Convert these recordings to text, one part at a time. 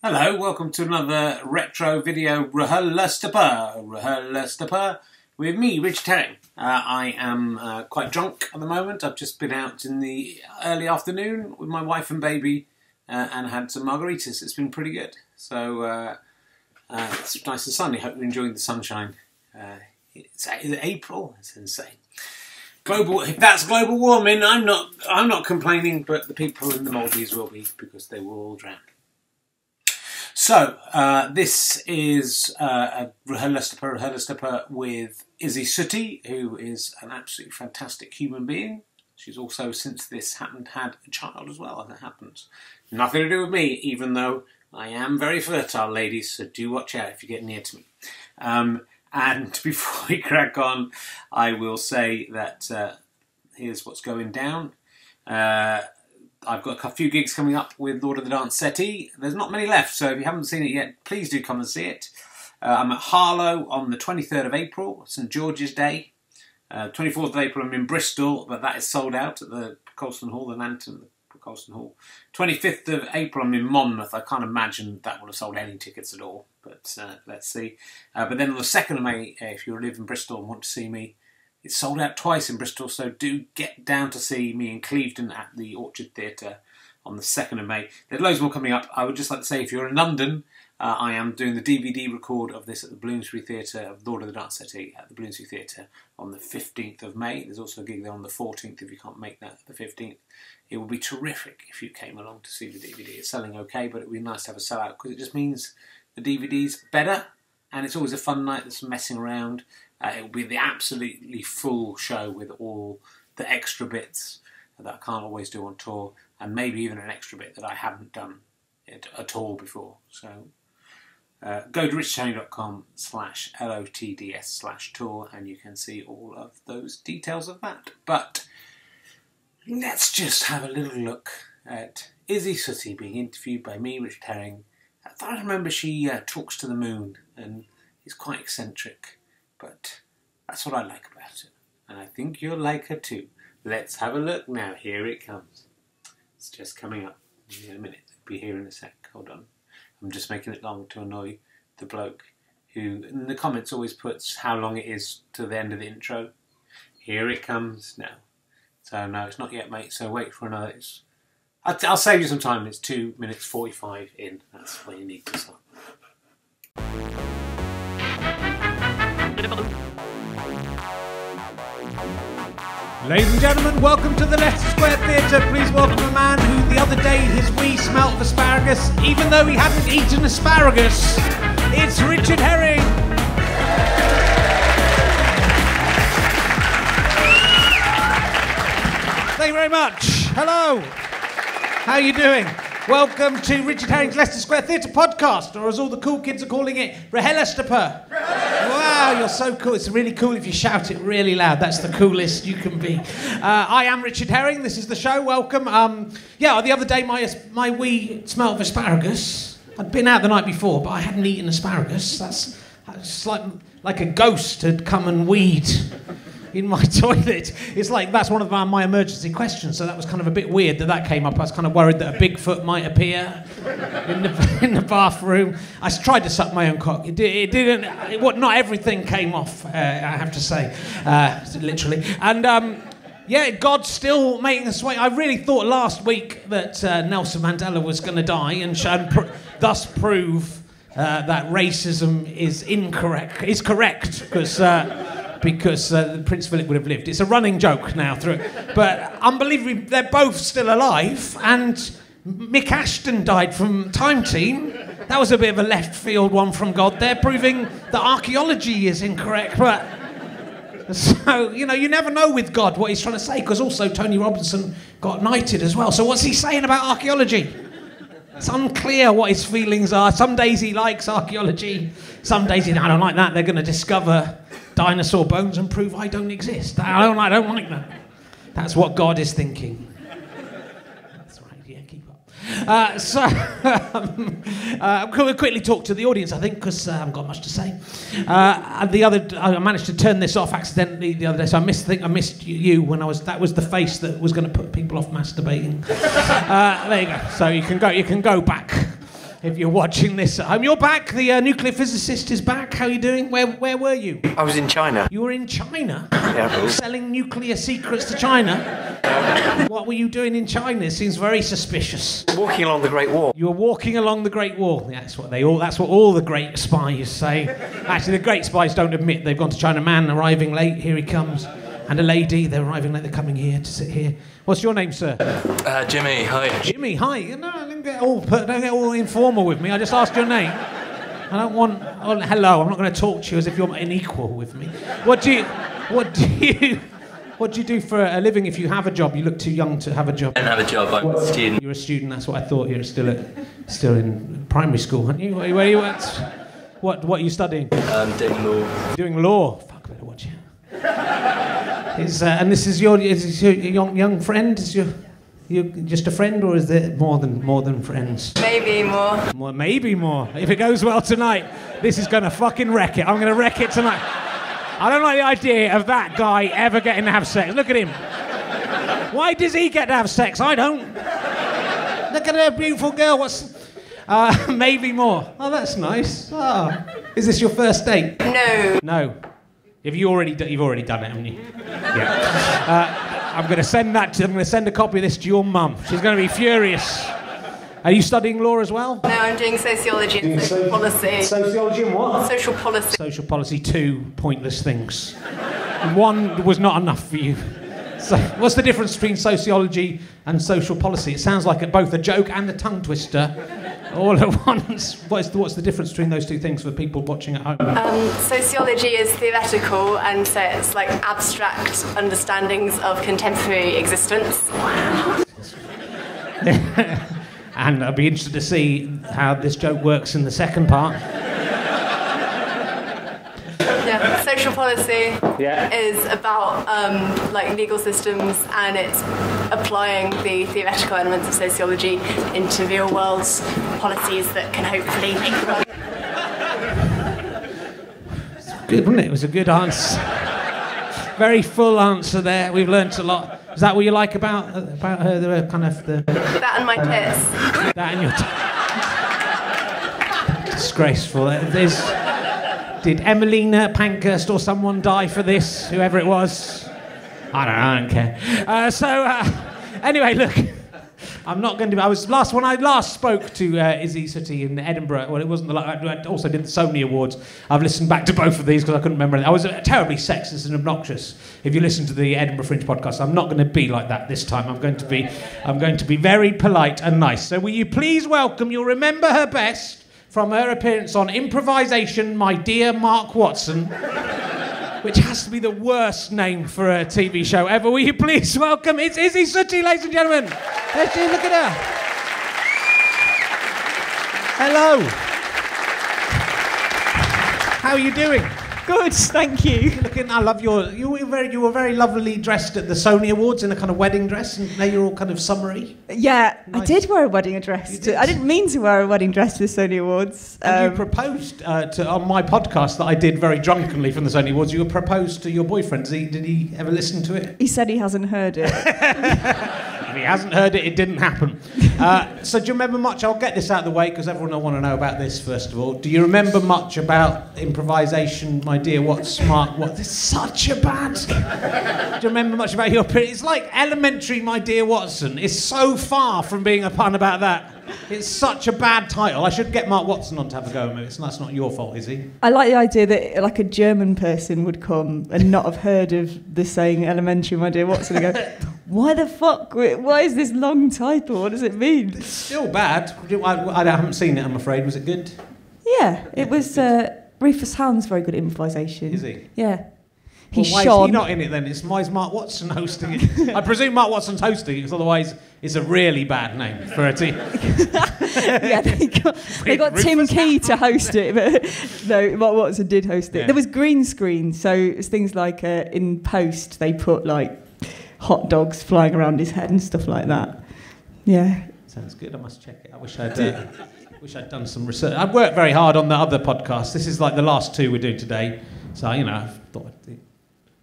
Hello, welcome to another retro video Leicester with me, Richard Herring. I am quite drunk at the moment. I've just been out in the early afternoon with my wife and baby and had some margaritas. It's been pretty good. So it's nice and sunny. Hope you're enjoying the sunshine. It's April. It's insane. If that's global warming, I'm not complaining, but the people in the Maldives will be because they will all drown. So, this is a Leicester with Isys Suttie, who is an absolutely fantastic human being. She's also, since this happened, had a child as well, as it happens. Nothing to do with me, even though I am very fertile, ladies, so do watch out if you get near to me. And before we crack on, I will say that here's what's going down. I've got a few gigs coming up with Lord of the Dance Settee. There's not many left, so if you haven't seen it yet, please do come and see it. I'm at Harlow on the 23rd of April, St George's Day. 24th of April I'm in Bristol, but that is sold out at the Colston Hall, the Lantern, the Colston Hall. 25th of April I'm in Monmouth. I can't imagine that would have sold any tickets at all, but let's see. But then on the 2nd of May, if you live in Bristol and want to see me, it's sold out twice in Bristol, so do get down to see me in Clevedon at the Orchard Theatre on the 2nd of May. There's loads more coming up. I would just like to say, if you're in London, I am doing the DVD record of this at the Bloomsbury Theatre, of Lord of the Dance Settee at the Bloomsbury Theatre on the 15th of May. There's also a gig there on the 14th if you can't make that, the 15th. It would be terrific if you came along to see the DVD. It's selling okay, but it would be nice to have a sellout because it just means the DVD's better, and it's always a fun night. There's some messing around. It will be the absolutely full show with all the extra bits that I can't always do on tour, and maybe even an extra bit that I haven't done at all before. So go to richardherring.com/LOTDS/tour and you can see all of those details of that. But let's just have a little look at Isys Suttie being interviewed by me, Richard Herring. I thought I remember she talks to the moon and is quite eccentric. But that's what I like about her. And I think you'll like her too. Let's have a look now. Here it comes. It's just coming up in a minute. It'll be here in a sec. Hold on. I'm just making it long to annoy the bloke who in the comments always puts how long it is to the end of the intro. Here it comes now. So no, it's not yet, mate. So wait for another. I'll save you some time. It's 2 minutes 45 in. That's where you need to start. Ladies and gentlemen, welcome to the Leicester Square Theatre. Please welcome a man who the other day his wee smelt of asparagus, even though he hadn't eaten asparagus. It's Richard Herring. Thank you very much. Hello. How are you doing? Welcome to Richard Herring's Leicester Square Theatre podcast, or as all the cool kids are calling it, Leicester. Wow, you're so cool. It's really cool if you shout it really loud. That's the coolest you can be. I am Richard Herring. This is the show. Welcome. Yeah, the other day my wee smelled of asparagus. I'd been out the night before, but I hadn't eaten asparagus. That's like a ghost had come and weed in my toilet. It's like, that's one of my emergency questions, so that was kind of a bit weird that came up. I was kind of worried that a Bigfoot might appear in the bathroom. I tried to suck my own cock. It didn't, not everything came off, I have to say, literally. And yeah, God's still making us wait. I really thought last week that Nelson Mandela was going to die and thus prove that racism is correct, because Prince Philip would have lived. It's a running joke now through it. But unbelievably, they're both still alive, and Mick Ashton died from Time Team. That was a bit of a left field one from God there, proving that archaeology is incorrect. But so, you know, you never know with God what he's trying to say, because also Tony Robinson got knighted as well. So what's he saying about archaeology? It's unclear what his feelings are. Some days he likes archaeology, some days I don't like that. They're going to discover dinosaur bones and prove I don't exist. I don't like that. That's what God is thinking. That's right, yeah, keep up. I'm going to quickly talk to the audience, I think, because I haven't got much to say. I managed to turn this off accidentally the other day, so I missed you when that was the face that was going to put people off masturbating. There you go. So you can go back. if you're watching this at home. You're back. The nuclear physicist is back. How are you doing? Where were you? I was in China. You were in China? Yeah. Selling nuclear secrets to China? What were you doing in China? It seems very suspicious. Walking along the Great Wall. You were walking along the Great Wall. Yeah, that's what all the great spies say. Actually, the great spies don't admit they've gone to China. Man arriving late, here he comes. And a lady, they're arriving late, they're coming here to sit here. What's your name, sir? Jimmy, hi. Jimmy, hi. No, don't get all informal with me. I just asked your name. I don't want... Oh, hello, I'm not going to talk to you as if you're unequal with me. What do you do for a living if you have a job? You look too young to have a job. I don't have a job, I'm a student. You're a student, that's what I thought. You're still in primary school, aren't you? Where are you at? What are you studying? Doing law. Doing law? Fuck, I better watch you. And this is your young friend? Is you just a friend, or is there more than friends? Maybe more. Maybe more. If it goes well tonight, this is going to fucking wreck it. I'm going to wreck it tonight. I don't like the idea of that guy ever getting to have sex. Look at him. Why does he get to have sex? I don't. Look at that beautiful girl. Maybe more. Oh, that's nice. Oh. Is this your first date? No. You've already done it, haven't you? Yeah. I'm going to send a copy of this to your mum. She's going to be furious. Are you studying law as well? No, I'm doing sociology and social policy. Sociology and what? Social policy. Social policy, 2 pointless things. And 1 was not enough for you. So, what's the difference between sociology and social policy? It sounds like both a joke and a tongue twister all at once. What's the difference between those 2 things for people watching at home? Sociology is theoretical, and so it's like abstract understandings of contemporary existence. And I'd be interested to see how this joke works in the second part. Yeah, social policy is about like legal systems, and it's applying the theoretical elements of sociology into real world policies that can hopefully make the world. Good, wasn't it? It was a good answer. Very full answer there. We've learnt a lot. Is that what you like about her? The kind of the That and my tits. that and your disgraceful. Did Emelina Pankhurst or someone die for this? Whoever it was, I don't care. Anyway, look. I'm not going to. When I last spoke to Isys, Suttie in Edinburgh. Well, it wasn't I also did the Sony Awards. I've listened back to both of these because I couldn't remember. I was terribly sexist and obnoxious. If you listen to the Edinburgh Fringe podcast, I'm not going to be like that this time. I'm going to be very polite and nice. So will you please welcome? You'll remember her best from her appearance on Improvisation, My Dear Mark Watson. Which has to be the worst name for a TV show ever. Will you please welcome, it's Isys Suttie, ladies and gentlemen. Let's see, look at her. Hello. How are you doing? Good, thank you. I love you were very lovely dressed at the Sony Awards in a kind of wedding dress, and now you're all kind of summery. Yeah, Nice. I did wear a wedding dress. I didn't mean to wear a wedding dress to the Sony Awards. And you proposed on my podcast that I did very drunkenly from the Sony Awards. You proposed to your boyfriend. Did he ever listen to it? He said he hasn't heard it. If he hasn't heard it, it didn't happen. So do you remember much? I'll get this out of the way because everyone will want to know about this first of all. Do you remember much about Improvisation, My Dear What's Smart? What? This is such a bad... Do you remember much about your period? It's like Elementary, My Dear Watson. It's so far from being a pun about that. It's such a bad title. I should get Mark Watson on to have a go at me. That's not your fault, is he? I like the idea that like a German person would come and not have heard of the saying Elementary, My Dear Watson, and go, why the fuck? Why is this long title? What does it mean? It's still bad. I haven't seen it, I'm afraid. Was it good? Yeah, it was... Rufus Hound's very good at improvisation. Is he? Yeah. Well, why is he not in it then? Why is Mark Watson hosting it? I presume Mark Watson's hosting it, because otherwise it's a really bad name for a team. Yeah, they got Tim Key to host it, but no, Mark Watson did host it. Yeah. There was green screen, so it's things like in post they put like hot dogs flying around his head and stuff like that. Yeah. Sounds good. I must check it. I wish I'd done some research. I've worked very hard on the other podcast. This is like the last 2 we're doing today, so I thought I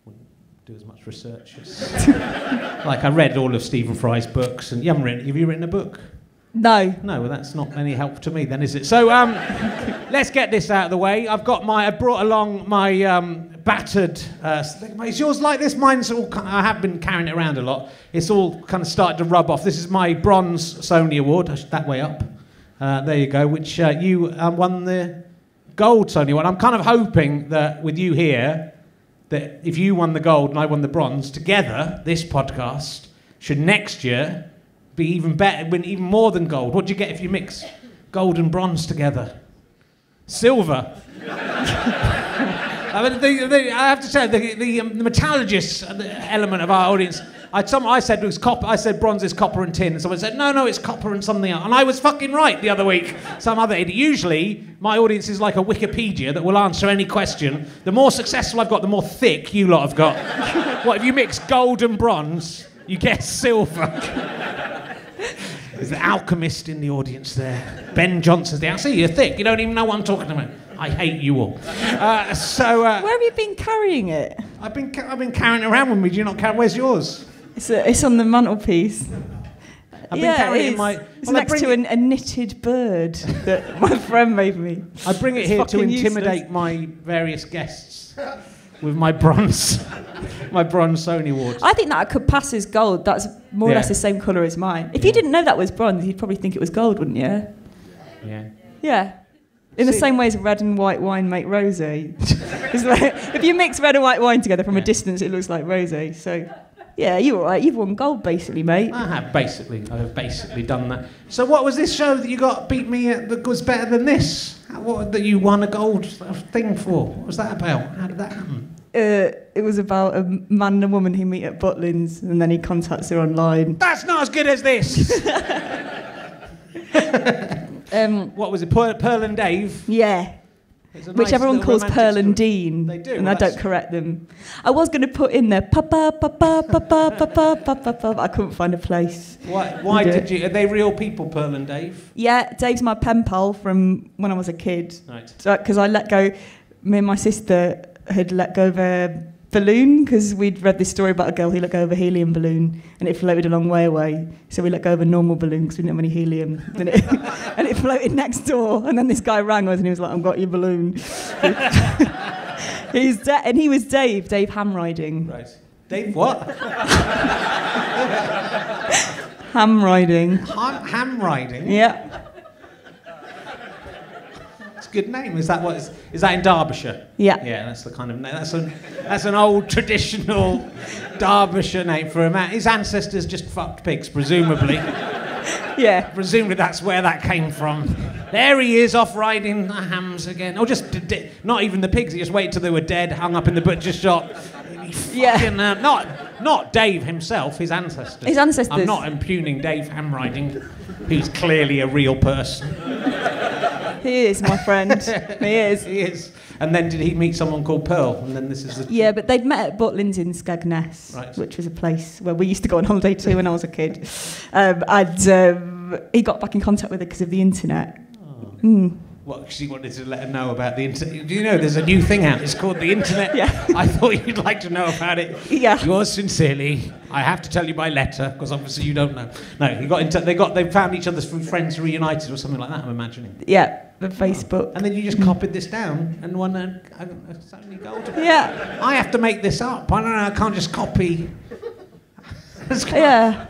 wouldn't do as much research. Like I read all of Stephen Fry's books, and have you written a book? No. No, well, that's not any help to me then, is it? So, let's get this out of the way. I brought along my battered... is yours like this? Mine's all... I have been carrying it around a lot. It's all kind of started to rub off. This is my bronze Sony Award. That way up. There you go, which you won the gold Sony Award. I'm kind of hoping that with you here, that if you won the gold and I won the bronze, together, this podcast should next year... be even better, win even more than gold. What do you get if you mix gold and bronze together? Silver. I have to say, the metallurgist element of our audience, I said it was copper. I said bronze is copper and tin. And someone said, no, it's copper and something else. And I was fucking right the other week. Some other idiot. Usually, my audience is like a Wikipedia that will answer any question. The more successful I've got, the more thick you lot have got. What, if you mix gold and bronze, you get silver. There's the alchemist in the audience there. Ben Johnson's there. I see you're thick. You don't even know what I'm talking about. I hate you all. Where have you been carrying it? I've been carrying it around with me. Do you not carry? Where's yours? It's on the mantelpiece. I've been carrying It's next to a knitted bird that my friend made me. I bring it here to intimidate my various guests with my bronze Sony Awards. I think that could pass as gold. That's more or less the same colour as mine. If you didn't know that was bronze, you'd probably think it was gold, wouldn't you? Yeah. Yeah. In the same way as red and white wine make rosé. If you mix red and white wine together from a distance, it looks like rosé. So, yeah, you're all right. You've won gold, basically, mate. I have basically done that. So what was this show that you got beat me at that was better than this? What that you won a gold thing for? What was that about? How did that happen? It was about a man and a woman who meet at Butlins, and then he contacts her online. That's not as good as this! What was it, Pearl and Dave? Yeah. Which everyone calls Pearl and Dean. They do. And I don't correct them. I was going to put in there, papa, papa, papa, papa, papa, but I couldn't find a place. Why did you... Are they real people, Pearl and Dave? Yeah, Dave's my pen pal from when I was a kid. Right. Because I let go... Me and my sister had let go of a balloon because we'd read this story about a girl who let go of a helium balloon and it floated a long way away. So we let go of a normal balloon because we didn't have any helium. And it floated next door. And then this guy rang us and he was like, I've got your balloon. And he was Dave ham riding. Right. Dave what? Ham riding. Ham riding? Yeah. Good name. Is that in Derbyshire? Yeah. Yeah, that's the kind of name. That's an old traditional Derbyshire name for a man. His ancestors just fucked pigs, presumably. Yeah. Presumably that's where that came from. There he is, off riding the hams again. Or just not even the pigs. He just waited till they were dead, hung up in the butcher shop. Fucking, not Dave himself. His ancestors. His ancestors. I'm not impugning Dave ham riding, who's clearly a real person. He is, my friend. He is. He is. And then did he meet someone called Pearl? And then this is the... Yeah, but they'd met at Butlins in Skegness, right, which was a place where we used to go on holiday to when I was a kid. He got back in contact with her because of the internet. Oh. Mm. What, because he wanted to let her know about the internet? Do you know there's a new thing out? It's called the internet. Yeah. I thought you'd like to know about it. Yeah. Yours sincerely. I have to tell you by letter because obviously you don't know. No, he got into. They found each other through Friends Reunited or something like that. I'm imagining. Yeah, the Facebook. And then you just copied this down and won a Sony Gold. Yeah. I have to make this up. I don't know. I can't just copy. There's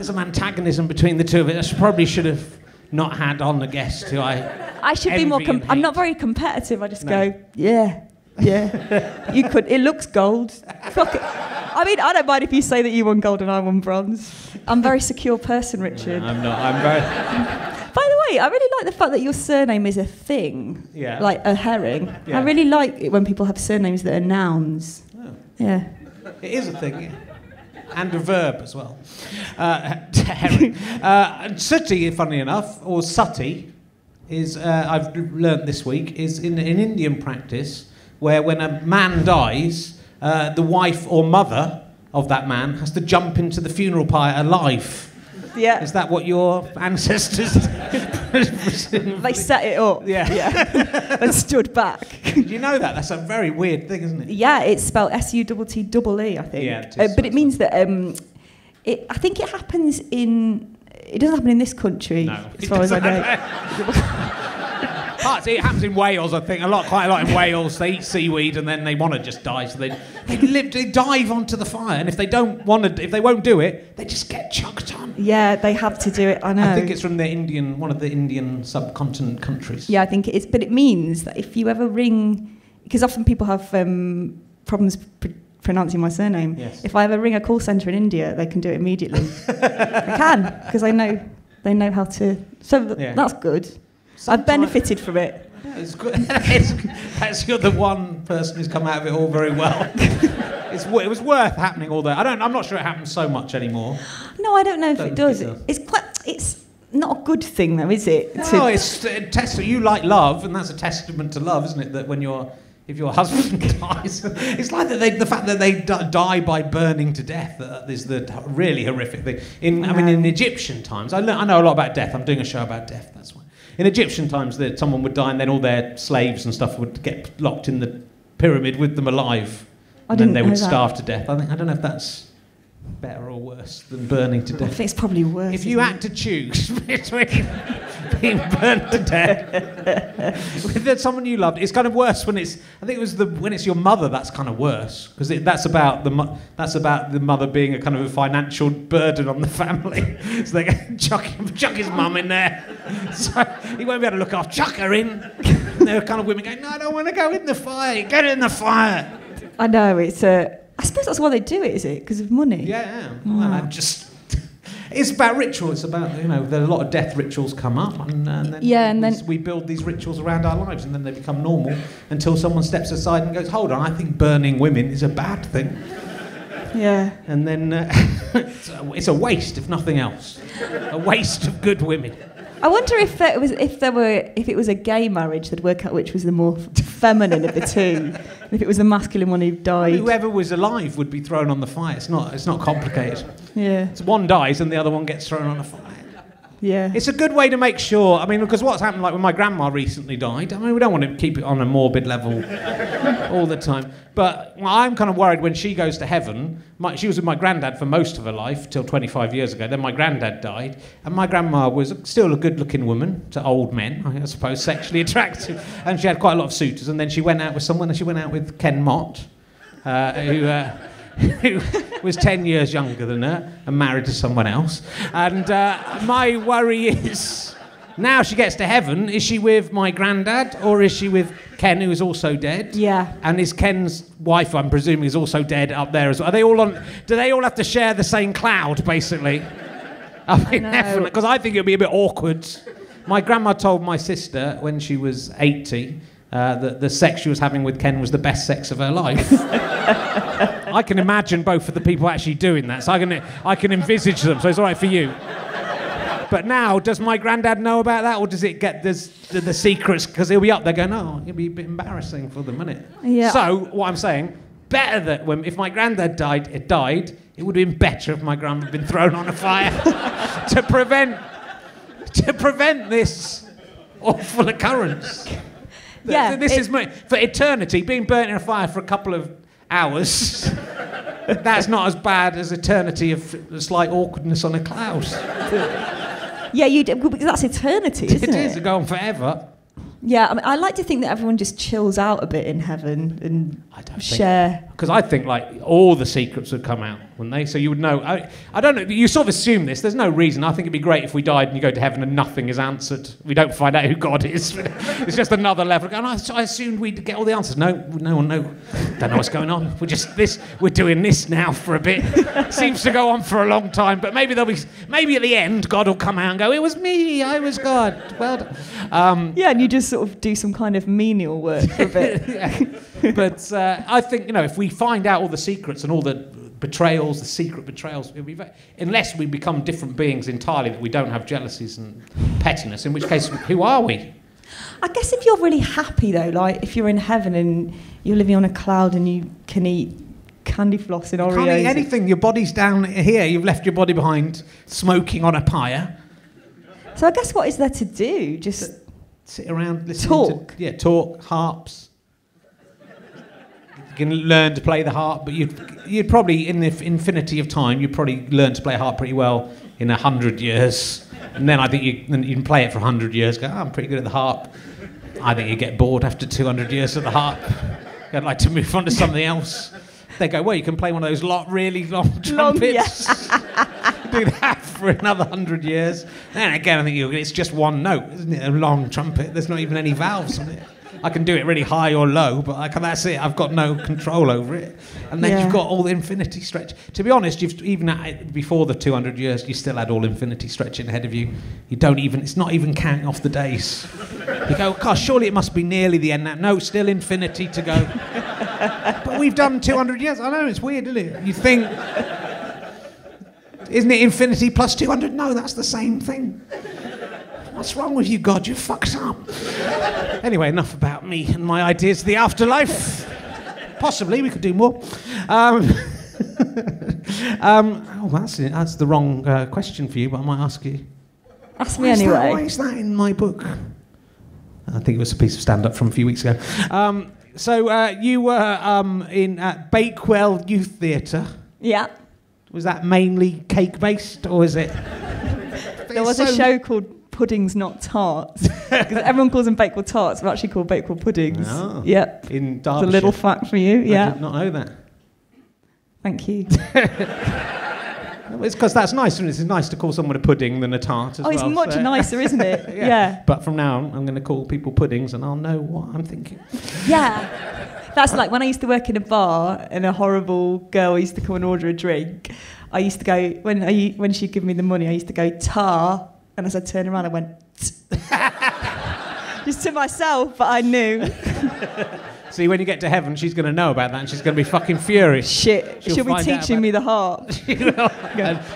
an antagonism between the two of us. I probably should have not had on the guest who I should be more... I'm not very competitive. I just go, yeah. You could... It looks gold. Fuck it. I mean, I don't mind if you say that you won gold and I won bronze. I'm a very secure person, Richard. No, I'm not. I'm very... By the way, I really like the fact that your surname is a thing. Yeah. Like a herring. Yeah. I really like it when people have surnames that are nouns. Oh. Yeah. It is a thing, yeah. And a verb as well. Herring. Suttie, funnily enough, or Suttie, is, I've learnt this week, is in Indian practice where when a man dies, the wife or mother of that man has to jump into the funeral pyre alive. Yeah. Is that what your ancestors... They set it up. Yeah. And stood back. You know that? That's a very weird thing, isn't it? Yeah, it's spelled Suttie, I think. Yeah, but it means that... I think it happens in it doesn't happen in this country, as far as I know. It happens in Wales, I think. Quite a lot in Wales. They eat seaweed and then they want to just die, so they dive onto the fire. And if they won't do it, they just get chucked on. Yeah, they have to do it. I know. I think it's from one of the Indian subcontinent countries. Yeah, I think it is. But it means that if you ever ring, because often people have problems pronouncing my surname. Yes. If I ever ring a call centre in India, they can do it immediately. They can, because they know how to. So that's good. I've benefited from it. Yeah, it's good. You're the one person who's come out of it all very well. It was worth happening all that. I'm not sure it happens so much anymore. No, I don't know if it does. It's not a good thing though, is it? No, it's you like love, and that's a testament to love, isn't it? That if your husband dies, it's like the fact that they die by burning to death. That is the really horrific thing. In Egyptian times, I know a lot about death. I'm doing a show about death. That's why. In Egyptian times, someone would die, and then all their slaves and stuff would get locked in the pyramid with them alive, and then they would starve to death. I don't know if that's better or worse than burning to death. I think it's probably worse. If you had to choose between being burnt to death with someone you loved, it's kind of worse when it's. I think it was when it's your mother. That's kind of worse because that's about the mother being a kind of a financial burden on the family. So they can chuck his mum in there, so he won't be able to look after. Chuck her in. And there are kind of women going, "No, I don't want to go in the fire. Get in the fire." I know it's a. I suppose that's why they do it, is it? Because of money? Yeah. Well, it's about ritual. It's about, there are a lot of death rituals come up, and then we build these rituals around our lives, and then they become normal until someone steps aside and goes, hold on, I think burning women is a bad thing. Yeah. And then it's a waste, if nothing else. A waste of good women. I wonder if it was a gay marriage, they'd work out which was the more feminine of the two. And if it was the masculine one who died. Whoever was alive would be thrown on the fire. It's not complicated. Yeah. So one dies and the other one gets thrown on the fire. Yeah. It's a good way to make sure. Because what's happened, like when my grandma recently died. We don't want to keep it on a morbid level all the time. But I'm kind of worried when she goes to heaven. She was with my granddad for most of her life, till 25 years ago. Then my granddad died. And my grandma was still a good-looking woman to old men, I suppose, sexually attractive. And she had quite a lot of suitors. And then she went out with someone, and she went out with Ken Mott, who was 10 years younger than her and married to someone else. And my worry is, now she gets to heaven, is she with my granddad or is she with Ken, who is also dead? Yeah. And is Ken's wife, I'm presuming, is also dead up there as well? Are they all on? Do they all have to share the same cloud, basically? Heaven, because I think it would be a bit awkward. My grandma told my sister when she was 80 that the sex she was having with Ken was the best sex of her life. I can imagine both of the people actually doing that, so I can envisage them, so it's all right for you. But now, does my granddad know about that, or does it get the secrets? Because he'll be up there going, oh, it'll be a bit embarrassing for them, wouldn't it? Yeah. So, what I'm saying, better that if my granddad died, it would have been better if my grandma had been thrown on a fire to prevent this awful occurrence. Yeah, this is for eternity. Being burnt in a fire for a couple of hours, that's not as bad as eternity of slight awkwardness on a cloud. Yeah, because that's eternity, isn't it? It is, it'll go on forever. Yeah, I like to think that everyone just chills out a bit in heaven and share. Because I think all the secrets would come out, wouldn't they? So you would know. I don't know. You sort of assume this. There's no reason. I think it'd be great if we died and you go to heaven and nothing is answered. We don't find out who God is. It's just another level. And I assumed we'd get all the answers. No one knows. Don't know what's going on. We're doing this now for a bit. Seems to go on for a long time. But maybe at the end God will come out and go, "It was me. I was God. Well done." Yeah, and you just sort of do some kind of menial work for a bit. Yeah. But I think, if we find out all the secrets and all the betrayals, the secret betrayals, unless we become different beings entirely, that we don't have jealousies and pettiness, in which case, who are we? I guess if you're really happy, though, like if you're in heaven and you're living on a cloud and you can eat candy floss and Oreos. You can't eat anything. Your body's down here. You've left your body behind, smoking on a pyre. So I guess what is there to do? Just sit around, listen talk. Talk, harps. You can learn to play the harp, but you'd probably, in the infinity of time, you'd probably learn to play a harp pretty well in 100 years. And then I think you can play it for 100 years, go, I'm pretty good at the harp. I think you get bored after 200 years of the harp. I'd like to move on to something else. They go, well, you can play one of those really long trumpets. Do that for another 100 years. And again, I think it's just one note, isn't it? A long trumpet. There's not even any valves on it. I can do it really high or low, but that's it. I've got no control over it. And then you've got all the infinity stretch. To be honest, before the 200 years, you still had all infinity stretching ahead of you. It's not even counting off the days. You go, gosh, surely it must be nearly the end now. No, still infinity to go. But we've done 200 years. I know, it's weird, isn't it? You think, isn't it infinity plus 200? No, that's the same thing. What's wrong with you, God? You fucked up. Anyway, enough about me and my ideas of the afterlife. Possibly, we could do more. That's the wrong question for you, but I might ask you. Ask me anyway. Why is that in my book? I think it was a piece of stand-up from a few weeks ago. So you were in Bakewell Youth Theatre. Yeah. Was that mainly cake-based, or is it... There was a show called Puddings Not Tarts, because everyone calls them Bakewell Tarts, but actually called Bakewell Puddings. Oh, yep. In Derbyshire. It's a little fact for you, yeah. I did not know that. Thank you. It's because that's nice, isn't it? It's nice to call someone a pudding than a tart as well. Oh, it's much nicer, isn't it? Yeah. But from now on, I'm going to call people puddings and I'll know what I'm thinking. Yeah. That's like when I used to work in a bar and a horrible girl used to come and order a drink. I used to go, when she'd give me the money, I used to go, tar. And as I turned around, I went, just to myself, but I knew. See, when you get to heaven, she's going to know about that and she's going to be fucking furious. Shit, she'll be teaching me the harp.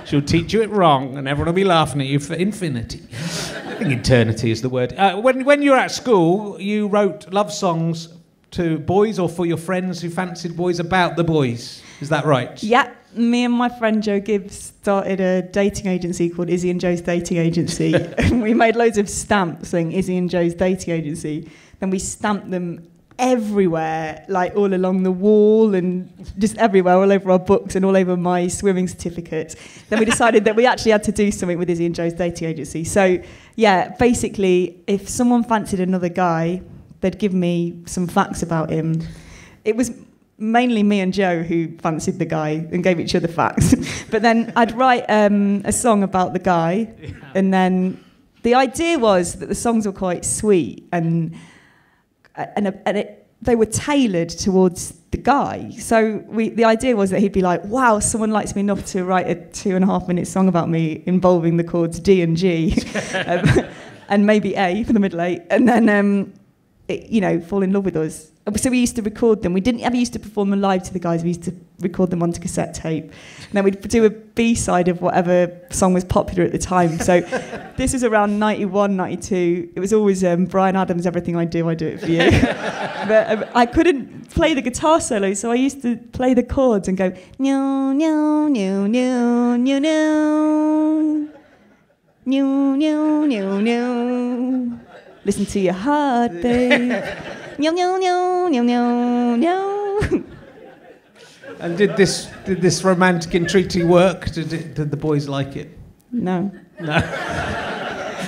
She'll teach you it wrong and everyone will be laughing at you for infinity. I think eternity is the word. When you were at school, you wrote love songs to boys or for your friends who fancied boys about the boys. Is that right? Yeah. Me and my friend Joe Gibbs started a dating agency called Izzy and Joe's Dating Agency. And we made loads of stamps saying Izzy and Joe's Dating Agency. Then we stamped them everywhere, like all along the wall and just everywhere, all over our books and all over my swimming certificates. Then we decided that we actually had to do something with Izzy and Joe's Dating Agency. So, yeah, basically, if someone fancied another guy, they'd give me some facts about him. It was mainly me and Joe who fancied the guy and gave each other facts. But then I'd write a song about the guy, and then the idea was that the songs were quite sweet and they were tailored towards the guy. So the idea was that he'd be like, wow, someone likes me enough to write a 2.5-minute song about me involving the chords D and G and maybe A for the middle eight, and then fall in love with us. So we used to record them. We didn't ever used to perform them live to the guys. We used to record them onto cassette tape. And then we'd do a B-side of whatever song was popular at the time. So this was around 91, 92. It was always Bryan Adams, Everything I Do It For You. But I couldn't play the guitar solo, so I used to play the chords and go, no, no, no, no, no, no. No, no, no, no. Listen to your heart, babe. No, no, no, no, no, no. And did this romantic entreaty work? Did the boys like it? No. No.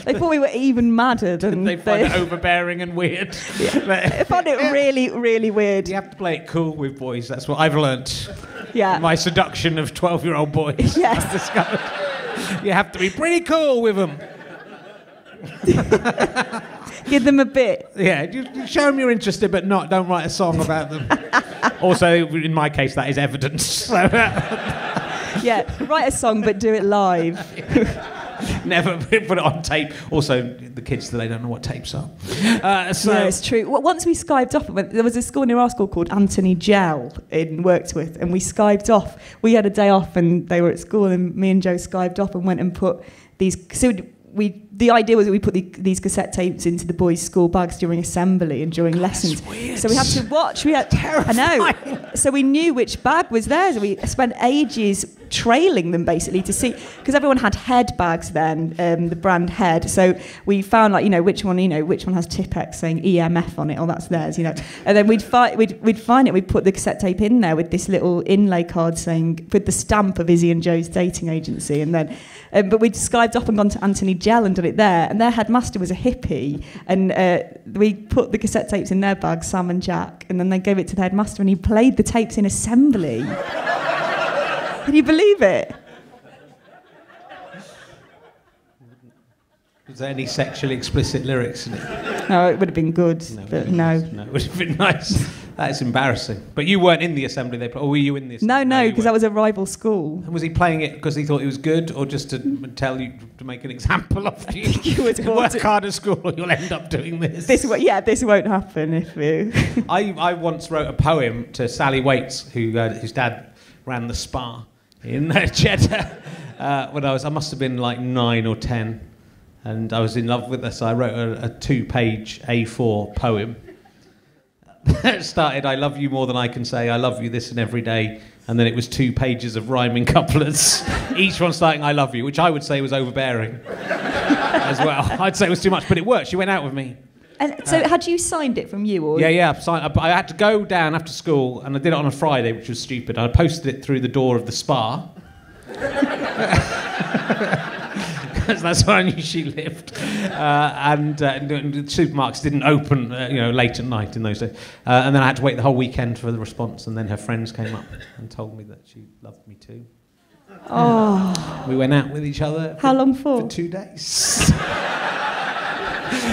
They thought we were even madder than... They find it overbearing and weird. Yeah. I found it really, really weird. You have to play it cool with boys. That's what I've learnt. Yeah. My seduction of 12-year-old boys. Yes. I've discovered. You have to be pretty cool with them. Give them a bit. Yeah, you show them you're interested, but don't write a song about them. Also, in my case, that is evidence. So, yeah, write a song, but do it live. Never put it on tape. Also, the kids today don't know what tapes are. Yeah, it's true. Well, once we Skyped off, there was a school near our school called Anthony Gell in Worksworth, and we Skyped off. We had a day off, and they were at school, and me and Joe Skyped off and went and put these... So the idea was that we put these cassette tapes into the boys' school bags during assembly and during lessons. Weird. So we had to watch. Terrifying. I know. So we knew which bag was theirs. We spent ages trailing them basically to see, because everyone had head bags then, the brand Head. So we found which one has Tipp-Ex saying EMF on it, or that's theirs, And then we'd find it. We'd put the cassette tape in there with this little inlay card saying with the stamp of Izzy and Joe's dating agency, and then but we'd skived up and gone to Anthony Gel and done it there. And their headmaster was a hippie, and we put the cassette tapes in their bag, Sam and Jack, and then they gave it to the headmaster, and he played the tapes in assembly. Can you believe it? Was there any sexually explicit lyrics in it? No, it would have been good, but no. No, it would have been nice. That's embarrassing. But you weren't in the assembly or were you in the assembly? No, because that was a rival school. And was he playing it because he thought it was good, or just to tell you, to make an example of you? Work hard at school or you'll end up doing this. This won't happen if you... I once wrote a poem to Sally Waits, whose dad ran the spa in Cheddar, when I must have been like 9 or 10, and I was in love with her, so I wrote a 2-page A4 poem. It started, I love you more than I can say, I love you this and every day, and then it was 2 pages of rhyming couplets, each one starting I love you, which I would say was overbearing as well. I'd say it was too much, but it worked. She went out with me. And so had you signed it from you? Or? Yeah, I had to go down after school, and I did it on a Friday, which was stupid. I posted it through the door of the spa. Because that's where I knew she lived. And the supermarkets didn't open late at night in those days. And then I had to wait the whole weekend for the response, and then her friends came up and told me that she loved me too. Oh. We went out with each other. How long for? For 2 days.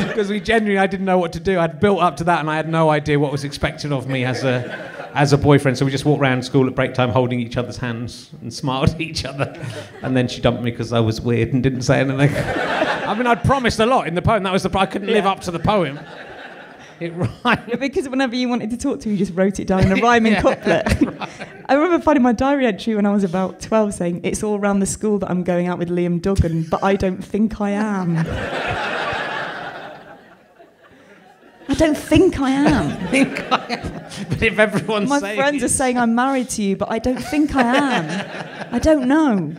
Because I didn't know what to do. I'd built up to that, and I had no idea what was expected of me as a boyfriend. So we just walked around school at break time, holding each other's hands and smiled at each other. And then she dumped me because I was weird and didn't say anything. I mean, I'd promised a lot in the poem. That was I couldn't live up to the poem. It rhymed. Yeah, because whenever you wanted to talk to me, you just wrote it down in a rhyming couplet. Right. I remember finding my diary entry when I was about 12 saying, "It's all around the school that I'm going out with Liam Duggan, but I don't think I am." I don't think I am. But if everyone's my saying... My friends are saying I'm married to you, but I don't think I am. I don't know.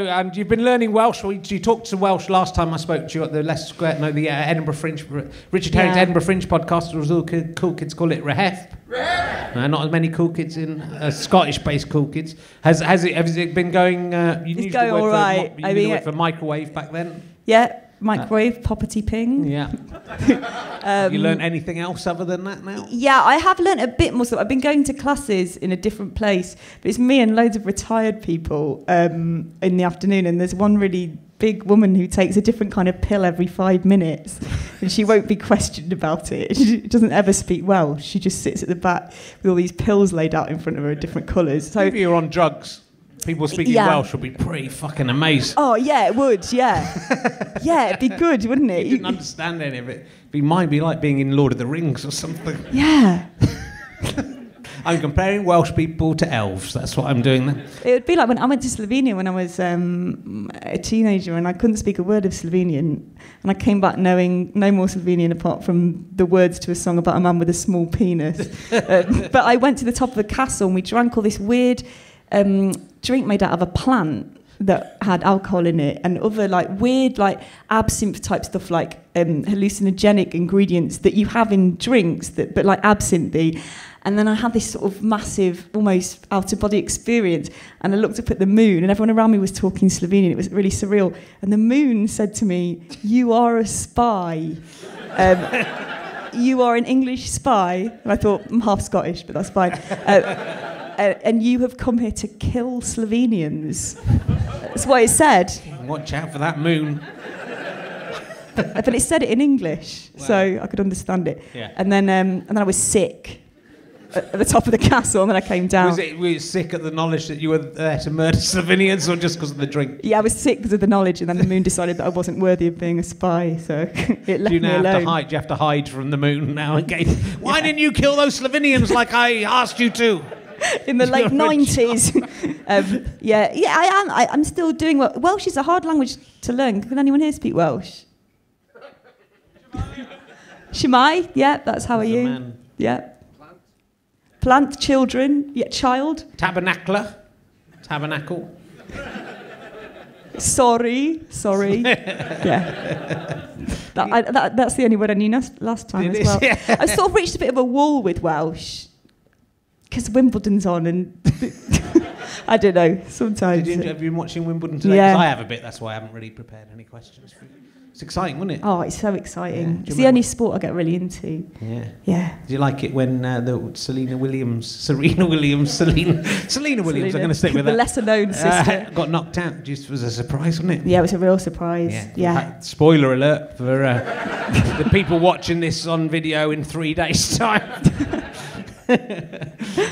And you've been learning Welsh. You talked to Welsh last time I spoke to you at the Leicester Square, the Edinburgh Fringe, Richard Herring's Edinburgh Fringe podcast. All the cool kids call it Rehef. Not as many cool kids in Scottish-based cool kids. Has it been going? It's going all right. You used the word for microwave back then. Yeah. Microwave, poppity ping. Yeah. Have you learned anything else other than that now? Yeah, I have learnt a bit more stuff. I've been going to classes in a different place, but it's me and loads of retired people in the afternoon, and there's one really big woman who takes a different kind of pill every 5 minutes, and she won't be questioned about it. She doesn't ever speak Welsh. She just sits at the back with all these pills laid out in front of her in different colours. So if you're on drugs, people speaking Welsh would be pretty fucking amazing. Oh, yeah, it would, yeah. Yeah, it'd be good, wouldn't it? You didn't understand any of it. It might be like being in Lord of the Rings or something. Yeah. I'm comparing Welsh people to elves. That's what I'm doing then. It would be like when I went to Slovenia when I was a teenager, and I couldn't speak a word of Slovenian, and I came back knowing no more Slovenian apart from the words to a song about a man with a small penis. But I went to the top of the castle, and we drank all this weird... drink made out of a plant that had alcohol in it, and other weird absinthe type stuff, hallucinogenic ingredients that you have in drinks but absinthe. And then I had this sort of massive, almost out-of-body experience, and I looked up at the moon, and everyone around me was talking Slovenian. It was really surreal. And the moon said to me, "You are a spy. You are an English spy." And I thought, I'm half Scottish, but that's fine. And you have come here to kill Slovenians. That's what it said. Watch out for that moon. But it said it in English, so I could understand it. Yeah. And then I was sick at the top of the castle, and then I came down. Were you sick at the knowledge that you were there to murder Slovenians, or just because of the drink? Yeah, I was sick because of the knowledge, and then the moon decided that I wasn't worthy of being a spy, so it left me alone. Do you have to hide from the moon now? Why didn't you kill those Slovenians like I asked you to? In the late 90s. I am. I'm still doing well. Welsh is a hard language to learn. Can anyone here speak Welsh? Shemai? Yeah, that's how are you? Man. Yeah. Plant, children, child. Tabernacle. Sorry. Yeah. That's the only word I knew last time as well. Yeah. I sort of reached a bit of a wall with Welsh because Wimbledon's on and I don't know, sometimes. Have you been watching Wimbledon today? Yeah. 'Cause I have a bit, that's why I haven't really prepared any questions for you. It's exciting, wasn't it? Oh, it's so exciting. Yeah. It's the only sport I get really into. Yeah. Yeah. Do you like it when Serena Williams, I'm going to stick with The that. lesser known sister. Got knocked out. Just was a surprise, wasn't it? Yeah, it was a real surprise. Yeah. Spoiler alert for the people watching this on video in 3 days' time.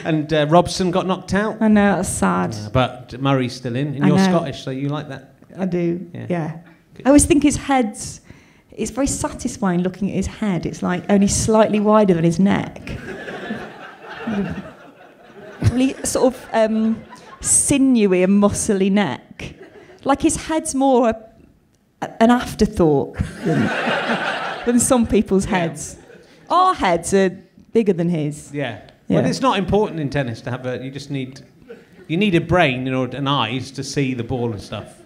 And Robson got knocked out. I know, that's sad. But Murray's still in, and I you're know. Scottish, so you like that? I do. Yeah. Yeah. I always think his head's. It's very satisfying looking at his head. It's like only slightly wider than his neck. Really sort of sinewy and muscly neck. Like his head's more an afterthought than some people's heads. Our heads are bigger than his. Yeah. Yeah. Well, it's not important in tennis to have you need a brain and eyes to see the ball and stuff.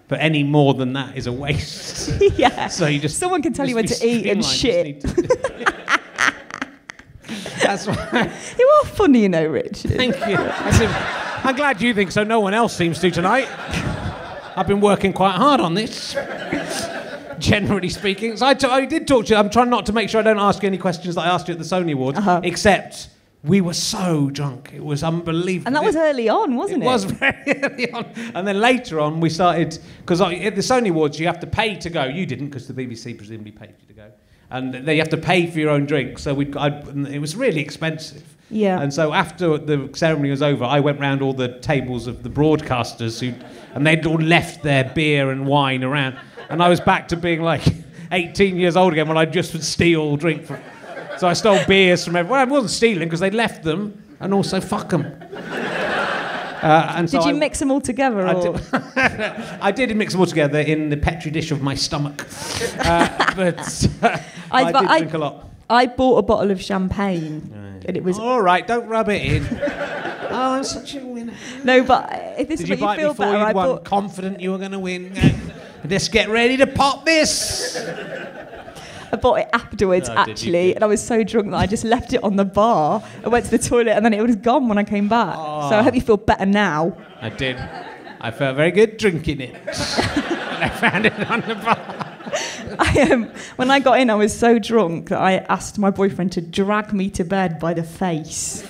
But any more than that is a waste. Yeah. So you just someone can tell you when to eat and shit. That's why. You are funny, you know, Richard. Thank you. I'm glad you think so. No one else seems to tonight. I've been working quite hard on this. Generally speaking, so I did talk to you. I'm trying not to make sure I don't ask you any questions that I asked you at the Sony Awards, except we were so drunk. It was unbelievable. And that was early on, wasn't it? It was very early on. And then later on, we started... Because at the Sony Awards, you have to pay to go. You didn't, because the BBC presumably paid you to go. And then you have to pay for your own drink. So it was really expensive. Yeah. And so after the ceremony was over, I went round all the tables of the broadcasters, and they'd all left their beer and wine around. And I was back to being like 18 years old again when I just would steal drink from... So I stole beers from everyone. Well, I wasn't stealing because they'd left them, and also fuck them. Did you mix them all together? I did mix them all together in the petri dish of my stomach. But I did drink a lot. I bought a bottle of champagne, and it was... All right, don't rub it in. Oh, I'm such a winner. No, but if this Did is you what buy you feel it before better, you won? Confident you were going to win? Let's get ready to pop this. I bought it afterwards, actually, and I was so drunk that I just left it on the bar. I went to the toilet, and then it was gone when I came back. Oh. So I hope you feel better now. I did. I felt very good drinking it. And I found it on the bar. When I got in, I was so drunk that I asked my boyfriend to drag me to bed by the face.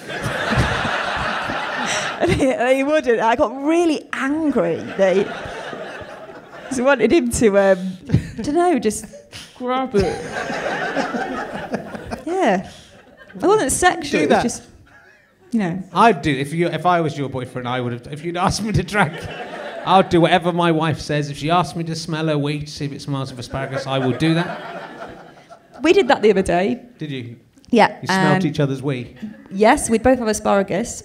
And he wouldn't. I got really angry. So I wanted him to, I don't know, just grab it. Yeah. It wasn't sexual, it was just, you know. I'd do, if I was your boyfriend, I would have, if you'd asked me to drag, I'll do whatever my wife says. If she asked me to smell her wee to see if it smells of asparagus, I will do that. We did that the other day. Did you? Yeah. You smelled each other's wee? Yes, we'd both have asparagus.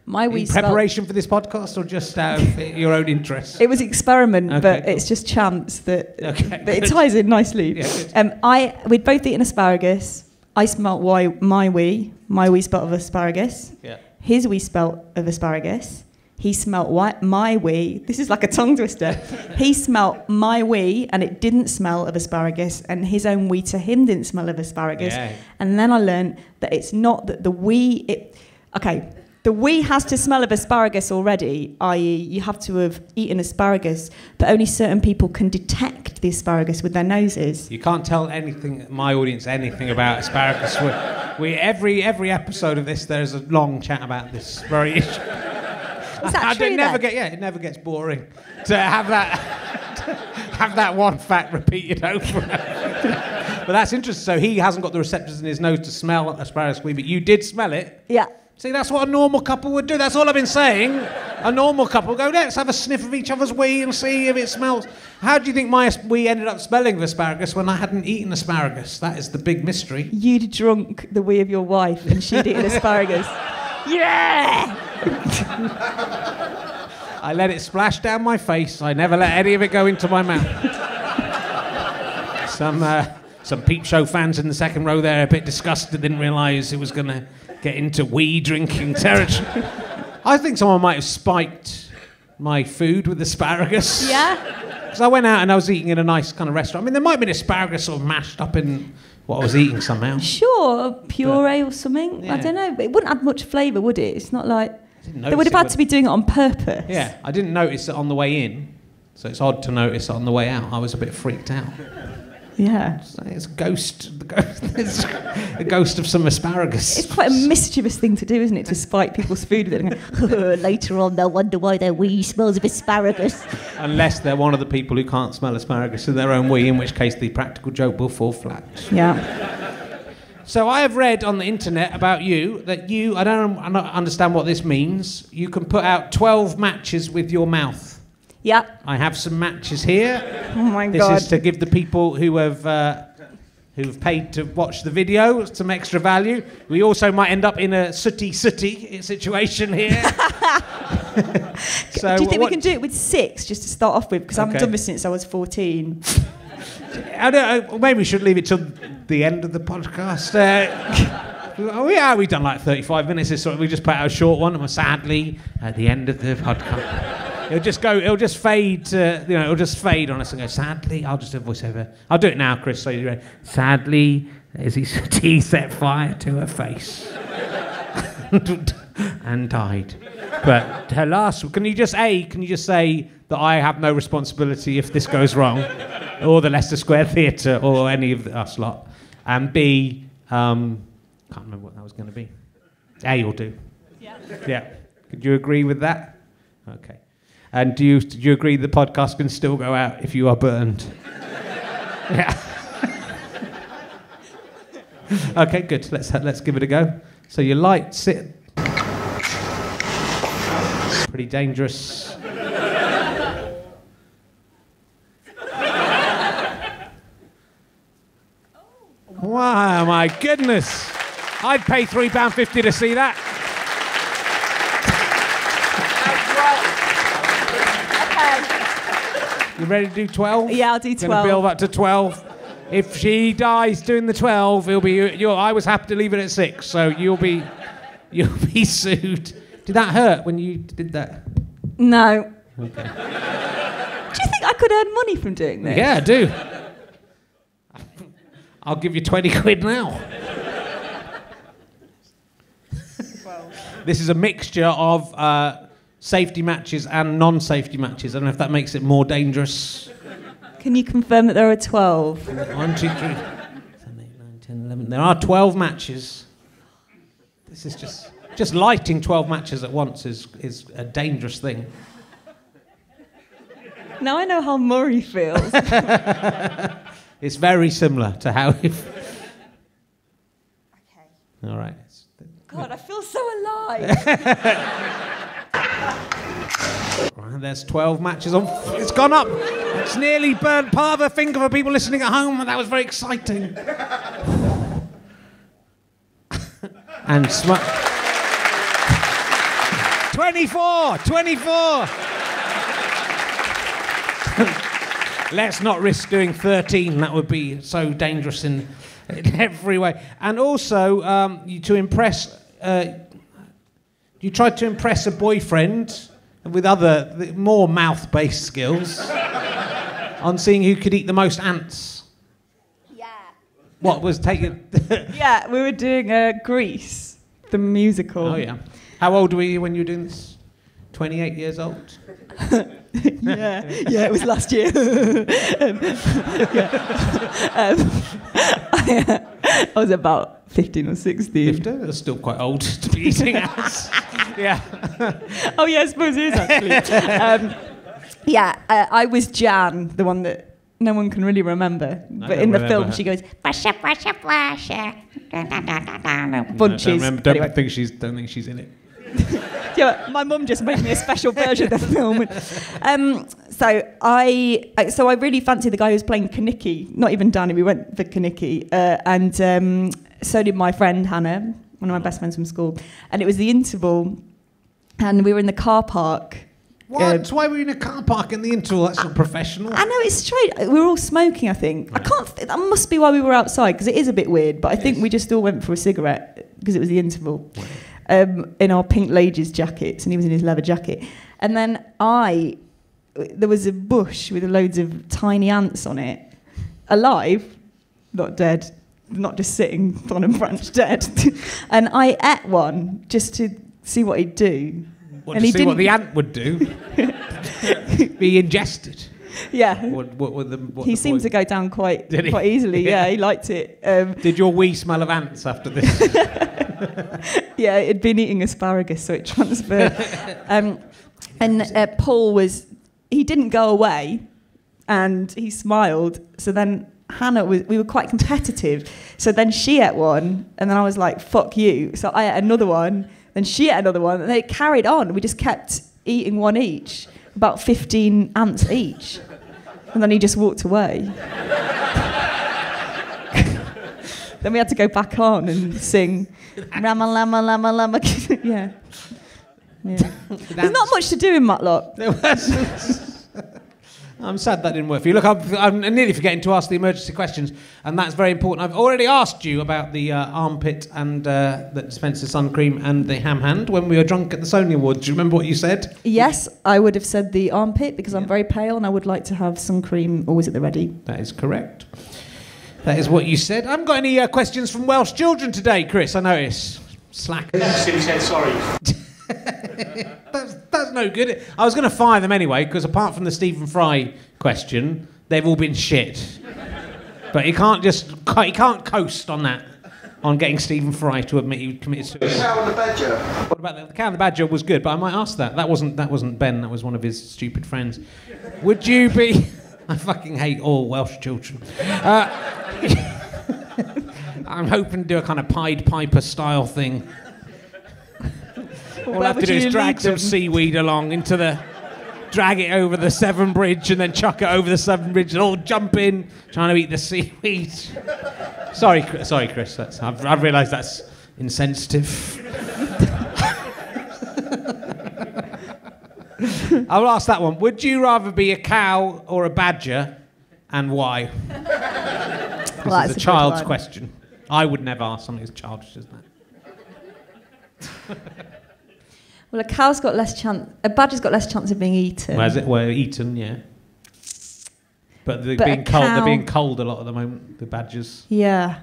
My wee in preparation for this podcast, or just out of your own interest? It was experiment, okay, but cool. It's just chance that it ties in nicely. Yeah, we'd both eaten asparagus. I smelt my wee spelt of asparagus. Yeah. His wee spelt of asparagus. He smelt my wee. This is like a tongue twister. He smelt my wee, and it didn't smell of asparagus, and his own wee to him didn't smell of asparagus. Yeah. And then I learned that it's not that the wee... The wee has to smell of asparagus already, i.e. you have to have eaten asparagus, but only certain people can detect the asparagus with their noses. You can't tell my audience anything about asparagus. Every episode of this, there's a long chat about this very issue. Is that true, it never gets boring to have that one fact repeated over and over. But that's interesting. So he hasn't got the receptors in his nose to smell asparagus wee, but you did smell it. Yeah. See, that's what a normal couple would do. That's all I've been saying. A normal couple go, let's have a sniff of each other's wee and see if it smells. How do you think my wee ended up smelling of asparagus when I hadn't eaten asparagus? That is the big mystery. You'd drunk the wee of your wife and she'd eaten asparagus. Yeah! I let it splash down my face. I never let any of it go into my mouth. Some Peep Show fans in the second row there, a bit disgusted, didn't realise it was going to get into wee drinking territory. I think someone might have spiked my food with asparagus. Yeah? Because I went out and I was eating in a nice kind of restaurant. I mean, there might have been asparagus sort of mashed up in what I was eating somehow. Sure, puree or something. Yeah. I don't know. But it wouldn't add much flavour, would it? It's not like... They They would have had to be doing it on purpose. Yeah, I didn't notice it on the way in, so it's odd to notice it on the way out. I was a bit freaked out. Yeah. It's a ghost. It's a ghost of some asparagus. It's quite a mischievous thing to do, isn't it? To spike people's food with it and go, later on they'll wonder why their wee smells of asparagus. Unless they're one of the people who can't smell asparagus in their own wee, in which case the practical joke will fall flat. Yeah. So I have read on the internet about you that you, I don't understand what this means, you can put out 12 matches with your mouth. Yeah. I have some matches here. Oh my God. This is to give the people who've paid to watch the video some extra value. We also might end up in a Suttie situation here. So do you think we can do it with 6 just to start off with? Because I haven't done this since I was 14. I don't know, maybe we should leave it till the end of the podcast. We've done like 35 minutes. We just put out a short one, and sadly, at the end of the podcast, it'll just fade. It'll just fade on us and go. Sadly, I'll just do a voiceover. I'll do it now, Chris. So you're ready. Sadly, he set fire to her face and died. But her last. Can you just say that I have no responsibility if this goes wrong? Or the Leicester Square Theatre, or any of us lot. And B, can't remember what that was going to be. A will do. Yeah. Could you agree with that? Okay. And do you agree the podcast can still go out if you are burned? Yeah. Okay, good. Let's give it a go. So your light sit. Pretty dangerous. Wow, my goodness. I'd pay £3.50 to see that. Okay. You ready to do 12? Yeah, I'll do 12. Gonna build up to 12. If she dies doing the 12, it'll be I was happy to leave it at 6, so you'll be sued. Did that hurt when you did that? No. Okay. Do you think I could earn money from doing this? Yeah, I do. I'll give you 20 quid now. This is a mixture of safety matches and non-safety matches. I don't know if that makes it more dangerous. Can you confirm that there are 12? 1, 2, 3, 7, 8, 9, 10, 11. There are 12 matches. This is just lighting 12 matches at once is a dangerous thing. Now I know how Murray feels. It's very similar to how if. Okay. All right. God, I feel so alive. Right, there's 12 matches on. It's gone up. It's nearly burnt part of her finger for people listening at home, and that was very exciting. And 24. Let's not risk doing 13. That would be so dangerous in every way. And also, you tried to impress a boyfriend with other more mouth-based skills on seeing who could eat the most ants. Yeah. What was taken? Yeah, we were doing Grease, the musical. Oh yeah. How old were you when you were doing this? 28 years old. Yeah, it was last year. I was about 15 or 16. 15? That's still quite old to be eating ants. Yeah. Oh yeah, I suppose it is actually. I was Jan, the one that no one can really remember. But in the film, she goes, "Basha, basha, basha." Bunches. Don't think she's in it. Yeah, my mum just made me a special version of the film. So I really fancied the guy who was playing Kaniki. Not even Danny, we went for Kaniki. And so did my friend Hannah, one of my best friends from school. And it was the interval, and we were in the car park. What? Why were you in a car park in the interval? That's not professional. I know, it's strange. We were all smoking, I think. I can't... That must be why we were outside, because it is a bit weird, but I think we just all went for a cigarette, because it was the interval, in our pink ladies' jackets, and he was in his leather jacket. And then there was a bush with loads of tiny ants on it, alive, not dead, not just sitting on a branch dead. And I ate one just to see what he'd do. What, and to see what the ant would do? Be ingested? Yeah. He seemed to go down quite easily. Yeah, he liked it. Did your wee smell of ants after this? Yeah, it'd been eating asparagus, so it transferred. And Paul he didn't go away, and he smiled. So then Hannah we were quite competitive. So then she ate one, and then I was like, fuck you. So I ate another one, then she ate another one, and they carried on. We just kept eating one each, about 15 ants each. And then he just walked away. Then we had to go back on and sing Rama Lama Lama Lama. Yeah. There's not much to do in Matlock. I'm sad that didn't work for you. Look, I'm nearly forgetting to ask the emergency questions, and that's very important. I've already asked you about the armpit and that dispenser sun cream and the ham hand when we were drunk at the Sony Awards. Do you remember what you said? Yes, I would have said the armpit because I'm very pale and I would like to have sun cream always at the ready. That is correct. That is what you said. I haven't got any questions from Welsh Children today, Chris, I notice. Slack. Simply said sorry. That's no good. I was going to fire them anyway, because apart from the Stephen Fry question, they've all been shit. But you can't coast on that, on getting Stephen Fry to admit he committed suicide. The Cow and the Badger. What about the Cow and the Badger was good, but I might ask that. That wasn't Ben. That was one of his stupid friends. Would you be? I fucking hate all Welsh children. I'm hoping to do a kind of Pied Piper style thing. All I have to do is drag some seaweed along drag it over the Severn Bridge and then chuck it over the Severn Bridge and all jump in, trying to eat the seaweed. Sorry, Chris. I've realised that's insensitive. I'll ask that one. Would you rather be a cow or a badger, and why? This is a child's question. I would never ask something as childish as that. Well, a cow's got less chance. A badger's got less chance of being eaten. Well, eaten, yeah. But they're being cold. They're being cold a lot at the moment. The badgers. Yeah.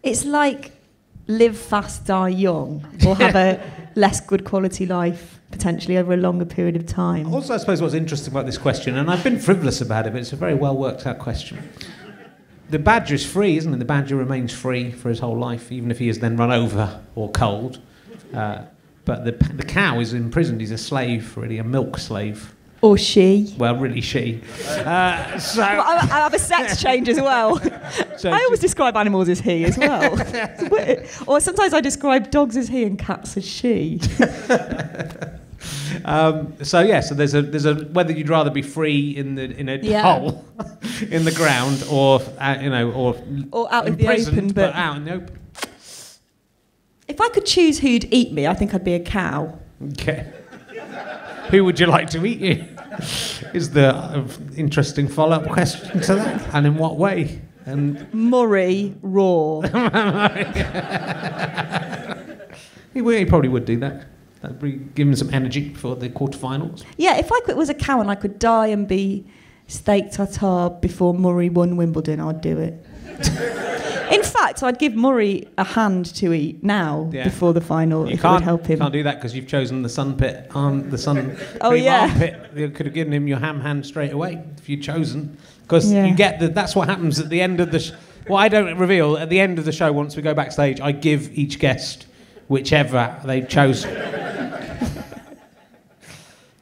It's like live fast, die young, or have a less good quality life potentially over a longer period of time. Also, I suppose what's interesting about this question, and I've been frivolous about it, but it's a very well worked out question. The badger is free, isn't it? The badger remains free for his whole life, even if he is then run over or cold. But the cow is imprisoned. He's a slave, really, a milk slave. Or she. Well, really she. I have a sex change as well. So I always describe animals as he as well. Or sometimes I describe dogs as he and cats as she. So there's a whether you'd rather be free in a hole in the ground or out in the open, but out in the open. If I could choose who'd eat me, I think I'd be a cow. Okay. Who would you like to eat you? Is the interesting follow-up question to that, and in what way? And Murray raw. He probably would do that. That'd give him some energy for the quarterfinals. Yeah, if I was a cow and I could die and be steak tartare before Murray won Wimbledon, I'd do it. In fact, I'd give Murray a hand to eat now before the final if it would help him. You can't do that because you've chosen the sun pit, the sun armpit. You could have given him your ham hand straight away if you'd chosen. Because you get that's what happens at the end of the what I don't reveal, at the end of the show, once we go backstage, I give each guest whichever they've chosen.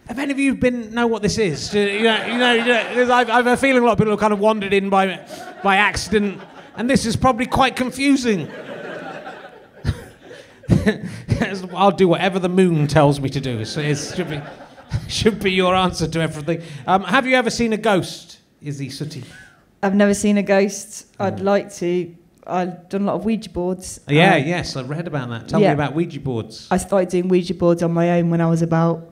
Have any of you know what this is? Because I have a feeling a lot of people have kind of wandered in by accident, and this is probably quite confusing. I'll do whatever the moon tells me to do. So it should be your answer to everything. Have you ever seen a ghost, Isy Suttie? I've never seen a ghost. I'd like to. I've done a lot of Ouija boards. Yes, I've read about that. Tell me about Ouija boards. I started doing Ouija boards on my own when I was about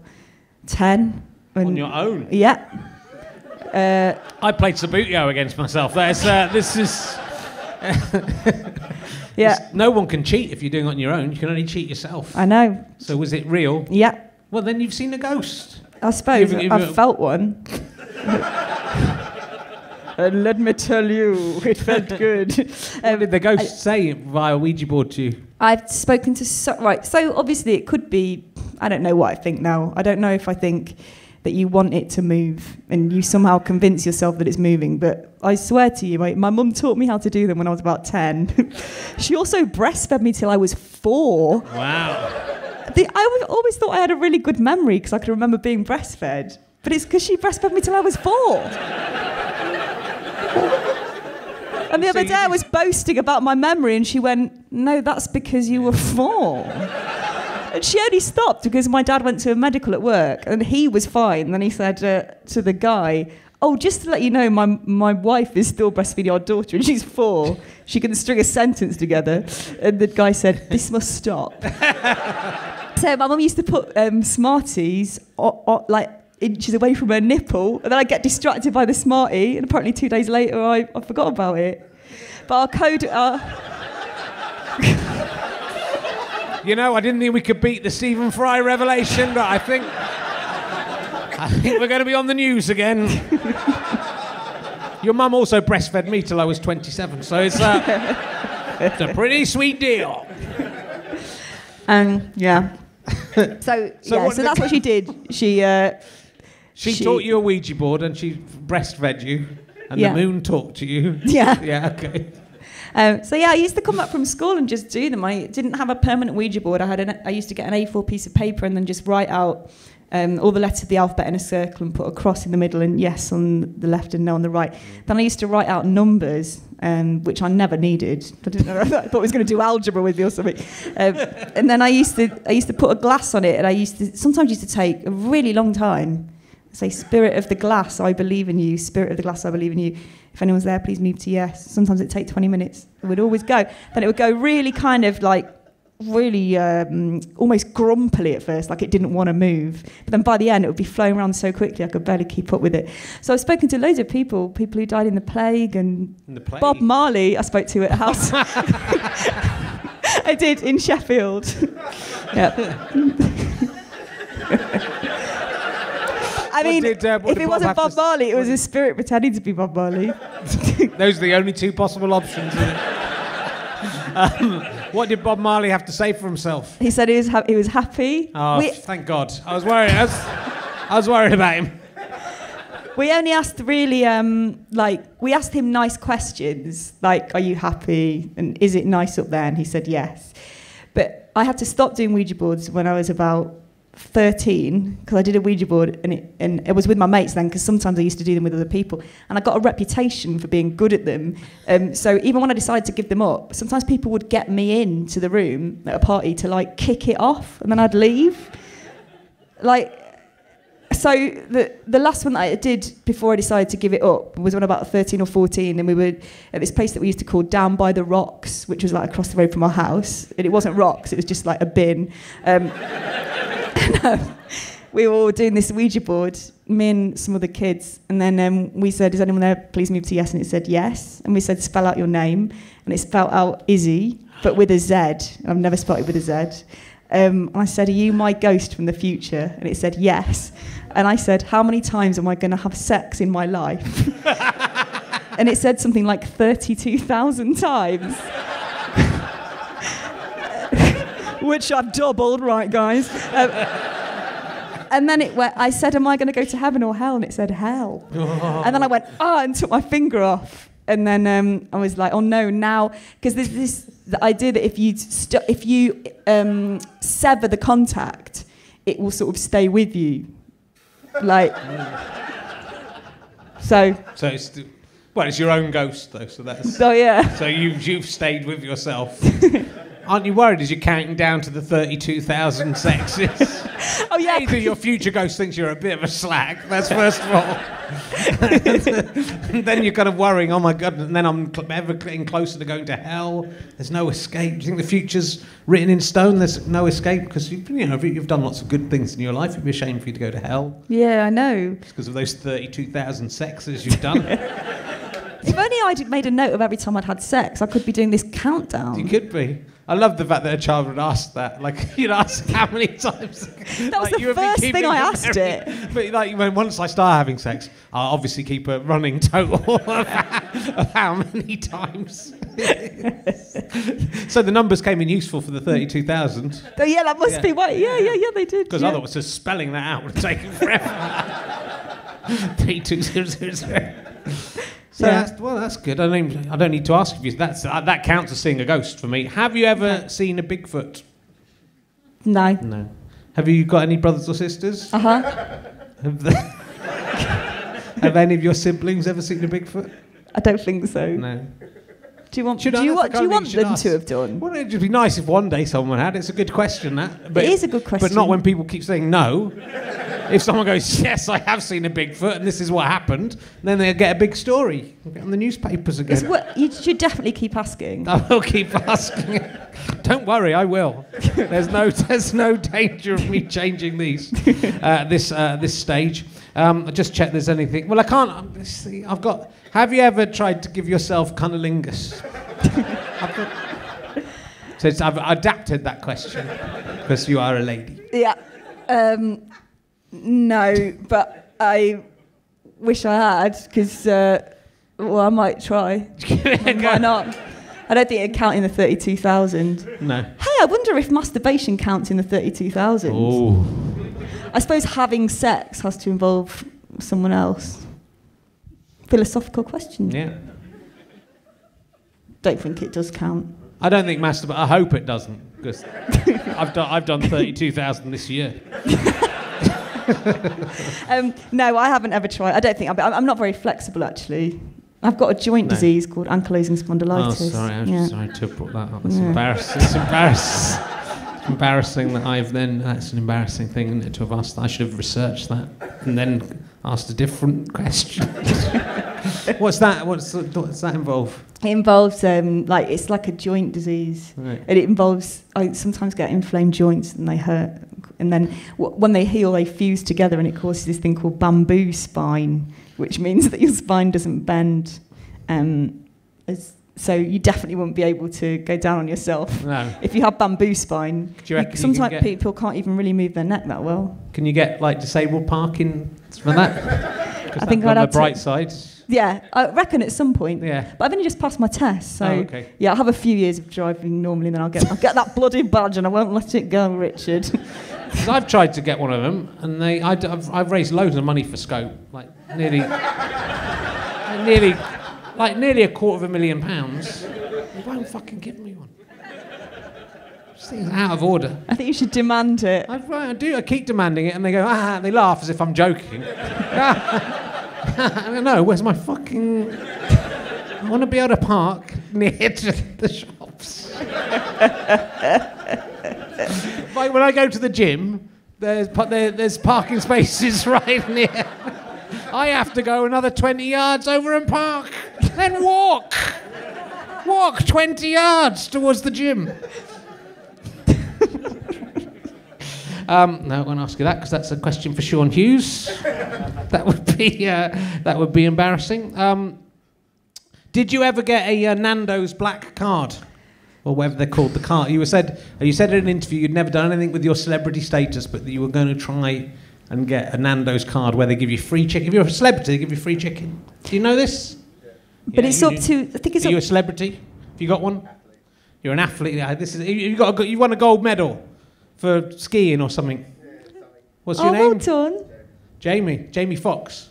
10. On your own? Yeah. I played Sabutio against myself. This is... Yeah. No one can cheat if you're doing it on your own. You can only cheat yourself. I know. So was it real? Yeah. Well, then you've seen a ghost. I suppose. I've felt one. And let me tell you, it felt good. What did the ghost say via Ouija board to you? I've spoken to... Right, so obviously it could be... I don't know what I think now. I don't know if I think that you want it to move and you somehow convince yourself that it's moving, but I swear to you, my mum taught me how to do them when I was about 10. She also breastfed me till I was 4. Wow. I always thought I had a really good memory because I could remember being breastfed, but it's because she breastfed me till I was 4. And the other day I was boasting about my memory and she went, no, that's because you were 4. And she only stopped because my dad went to a medical at work and he was fine. And then he said to the guy, oh, just to let you know, my wife is still breastfeeding our daughter and she's 4. She can string a sentence together. And the guy said, this must stop. So my mum used to put Smarties like inches away from her nipple, and then I'd get distracted by the Smartie, and apparently 2 days later I forgot about it. But our code... You know, I didn't think we could beat the Stephen Fry revelation, but I think we're going to be on the news again. Your mum also breastfed me till I was 27, so it's a pretty sweet deal. Yeah. So that's what she did. She taught you a Ouija board and she breastfed you, and the moon talked to you. Yeah. Yeah, okay. I used to come back from school and just do them. I didn't have a permanent Ouija board. I used to get an A4 piece of paper and then just write out all the letters of the alphabet in a circle and put a cross in the middle and yes on the left and no on the right. Then I used to write out numbers, which I never needed. I didn't know. I thought I was going to do algebra with me or something. And then I used to put a glass on it, and sometimes used to take a really long time. Say, spirit of the glass, I believe in you. Spirit of the glass, I believe in you. If anyone's there, please move to yes. Sometimes it'd take 20 minutes. It would always go. Then it would go really kind of like, really almost grumpily at first, like it didn't want to move. But then by the end, it would be flowing around so quickly, I could barely keep up with it. So I've spoken to loads of people who died in the plague, and Bob Marley I spoke to at house. I did, in Sheffield. Yeah. I mean, if it wasn't Bob Marley, it was a spirit pretending to be Bob Marley. Those are the only two possible options, isn't it? What did Bob Marley have to say for himself? He said he was happy. Oh, thank God. I was worried. I was worried about him. We only asked really, we asked him nice questions, like, are you happy? And is it nice up there? And he said yes. But I had to stop doing Ouija boards when I was about 13, because I did a Ouija board and it was with my mates then, because sometimes I used to do them with other people, and I got a reputation for being good at them. So even when I decided to give them up, sometimes people would get me into the room at a party to like kick it off, and then I'd leave. So the last one that I did before I decided to give it up was when I was about 13 or 14, and we were at this place that we used to call Down by the Rocks, which was like across the road from our house, and it wasn't rocks, it was just like a bin. We were all doing this Ouija board, me and some other kids, and then we said, is anyone there, please move to yes, and it said yes, and we said, spell out your name, and it spelled out Izzy, but with a Z. I've never spelled it with a Z. I said, are you my ghost from the future? And it said yes. And I said, how many times am I going to have sex in my life? And it said something like 32,000 times. Which I've doubled, right, guys? And then I said, am I going to go to heaven or hell? And it said hell. Oh. And then I went, and took my finger off. And then I was like, oh no, now, because there's the idea that if you sever the contact, it will sort of stay with you. Like, so it's your own ghost though, so that's... So yeah. So you've stayed with yourself. Aren't you worried as you're counting down to the 32,000 sexes? Oh, yeah. Either your future ghost thinks you're a bit of a slack, that's first of all. And then you're kind of worrying, oh my God, and then I'm ever getting closer to going to hell. There's no escape. Do you think the future's written in stone? There's no escape? Because you've done lots of good things in your life. It'd be a shame for you to go to hell. Yeah, I know. It's because of those 32,000 sexes you've done. If only I'd made a note of every time I'd had sex, I could be doing this countdown. You could be. I love the fact that a child would ask that. Like, you'd ask how many times. That was the first thing I asked it. But like, once I start having sex, I'll obviously keep a running total of how many times. So the numbers came in useful for the 32,000. Oh, yeah, that must be why. Yeah, they did. Because otherwise, just spelling that out would have taken forever. 32000. So that's good. I don't need to ask you. That counts as seeing a ghost for me. Have you ever seen a Bigfoot? No. No. Have you got any brothers or sisters? Have any of your siblings ever seen a Bigfoot? I don't think so. No. Do you want them to have done? Well, it'd just be nice if one day someone had. It's a good question, that. But, it is a good question. But not when people keep saying no. If someone goes, yes, I have seen a Bigfoot and this is what happened, then they'll get a big story. We'll get on the newspapers again. You should definitely keep asking. I will keep asking. Don't worry, I will. There's no danger of me changing this stage. I just check there's anything. Well, I can't. Let's see. Have you ever tried to give yourself cunnilingus? So I've adapted that question because you are a lady. Yeah. No, but I wish I had, because, I might try. Why not? I don't think it'd count in the 32,000. No. Hey, I wonder if masturbation counts in the 32,000. Oh. I suppose having sex has to involve someone else. Philosophical question. Yeah. Don't think it does count. I don't think I hope it doesn't, because I've done 32,000 this year. No, I haven't ever tried. I don't think I'm not very flexible, actually. I've got a joint disease called ankylosing spondylitis. Oh, sorry, I'm sorry to have brought that up. It's embarrassing. It's embarrassing that that's an embarrassing thing, isn't it, to have asked that. I should have researched that and then asked a different question. What's that? What's that involve? It involves it's like a joint disease, right. And it involves, I sometimes get inflamed joints and they hurt, and then when they heal, they fuse together, and it causes this thing called bamboo spine, which means that your spine doesn't bend. So you definitely wouldn't be able to go down on yourself. No. If you have bamboo spine. Sometimes people can't even really move their neck that well. Can you get disabled parking for that? I think I'd have the bright side. Yeah, I reckon at some point. Yeah. But I've only just passed my test, so okay. Yeah, I'll have a few years of driving normally, and then I'll get that bloody badge, and I won't let it go, Richard. Because I've tried to get one of them, and I've raised loads of money for Scope, nearly £250,000. They won't fucking give me one. This thing's out of order. I think you should demand it. I do. I keep demanding it, and they go, they laugh as if I'm joking. I don't know, where's my fucking... I want to be able to park near to the shops. Like when I go to the gym, there's parking spaces right near. I have to go another 20 yards over and park. Then walk. Walk 20 yards towards the gym. No, I won't ask you that because that's a question for Sean Hughes. That would be embarrassing. Did you ever get a Nando's black card, or whatever they're called, the card? You said in an interview you'd never done anything with your celebrity status, but that you were going to try and get a Nando's card where they give you free chicken. If you're a celebrity, they give you free chicken. Do you know this? But it's up to. I think it's. Are you a celebrity? Have you got one? You're an athlete. You won a gold medal for skiing or something. What's your name? Well done. Jamie Foxx.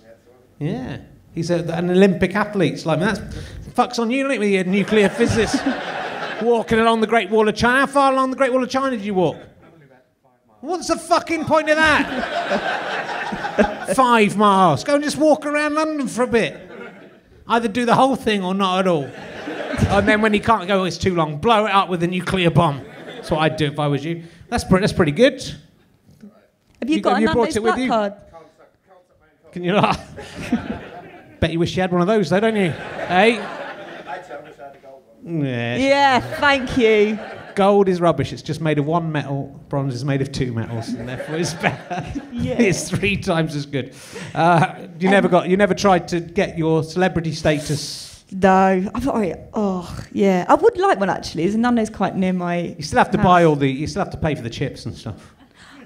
Yeah. He's an Olympic athlete. It's like, man, that's fucks on you, isn't it, with your nuclear physicist walking along the Great Wall of China. How far along the Great Wall of China did you walk? What's the fucking point of that? 5 miles. Go and just walk around London for a bit. Either do the whole thing or not at all. And then when he can't go, it's too long, blow it up with a nuclear bomb. That's what I'd do if I was you. That's pretty good. Have you got a Nando's black card? Can you not? Bet you wish you had one of those, though, don't you? Hey? Yeah, thank you. Gold is rubbish. It's just made of one metal. Bronze is made of two metals, and therefore it's better. Yeah. It's 3 times as good. You never tried to get your celebrity status. No, I would like one actually. There's a Nando's quite near my. You still have to buy you still have to pay for the chips and stuff.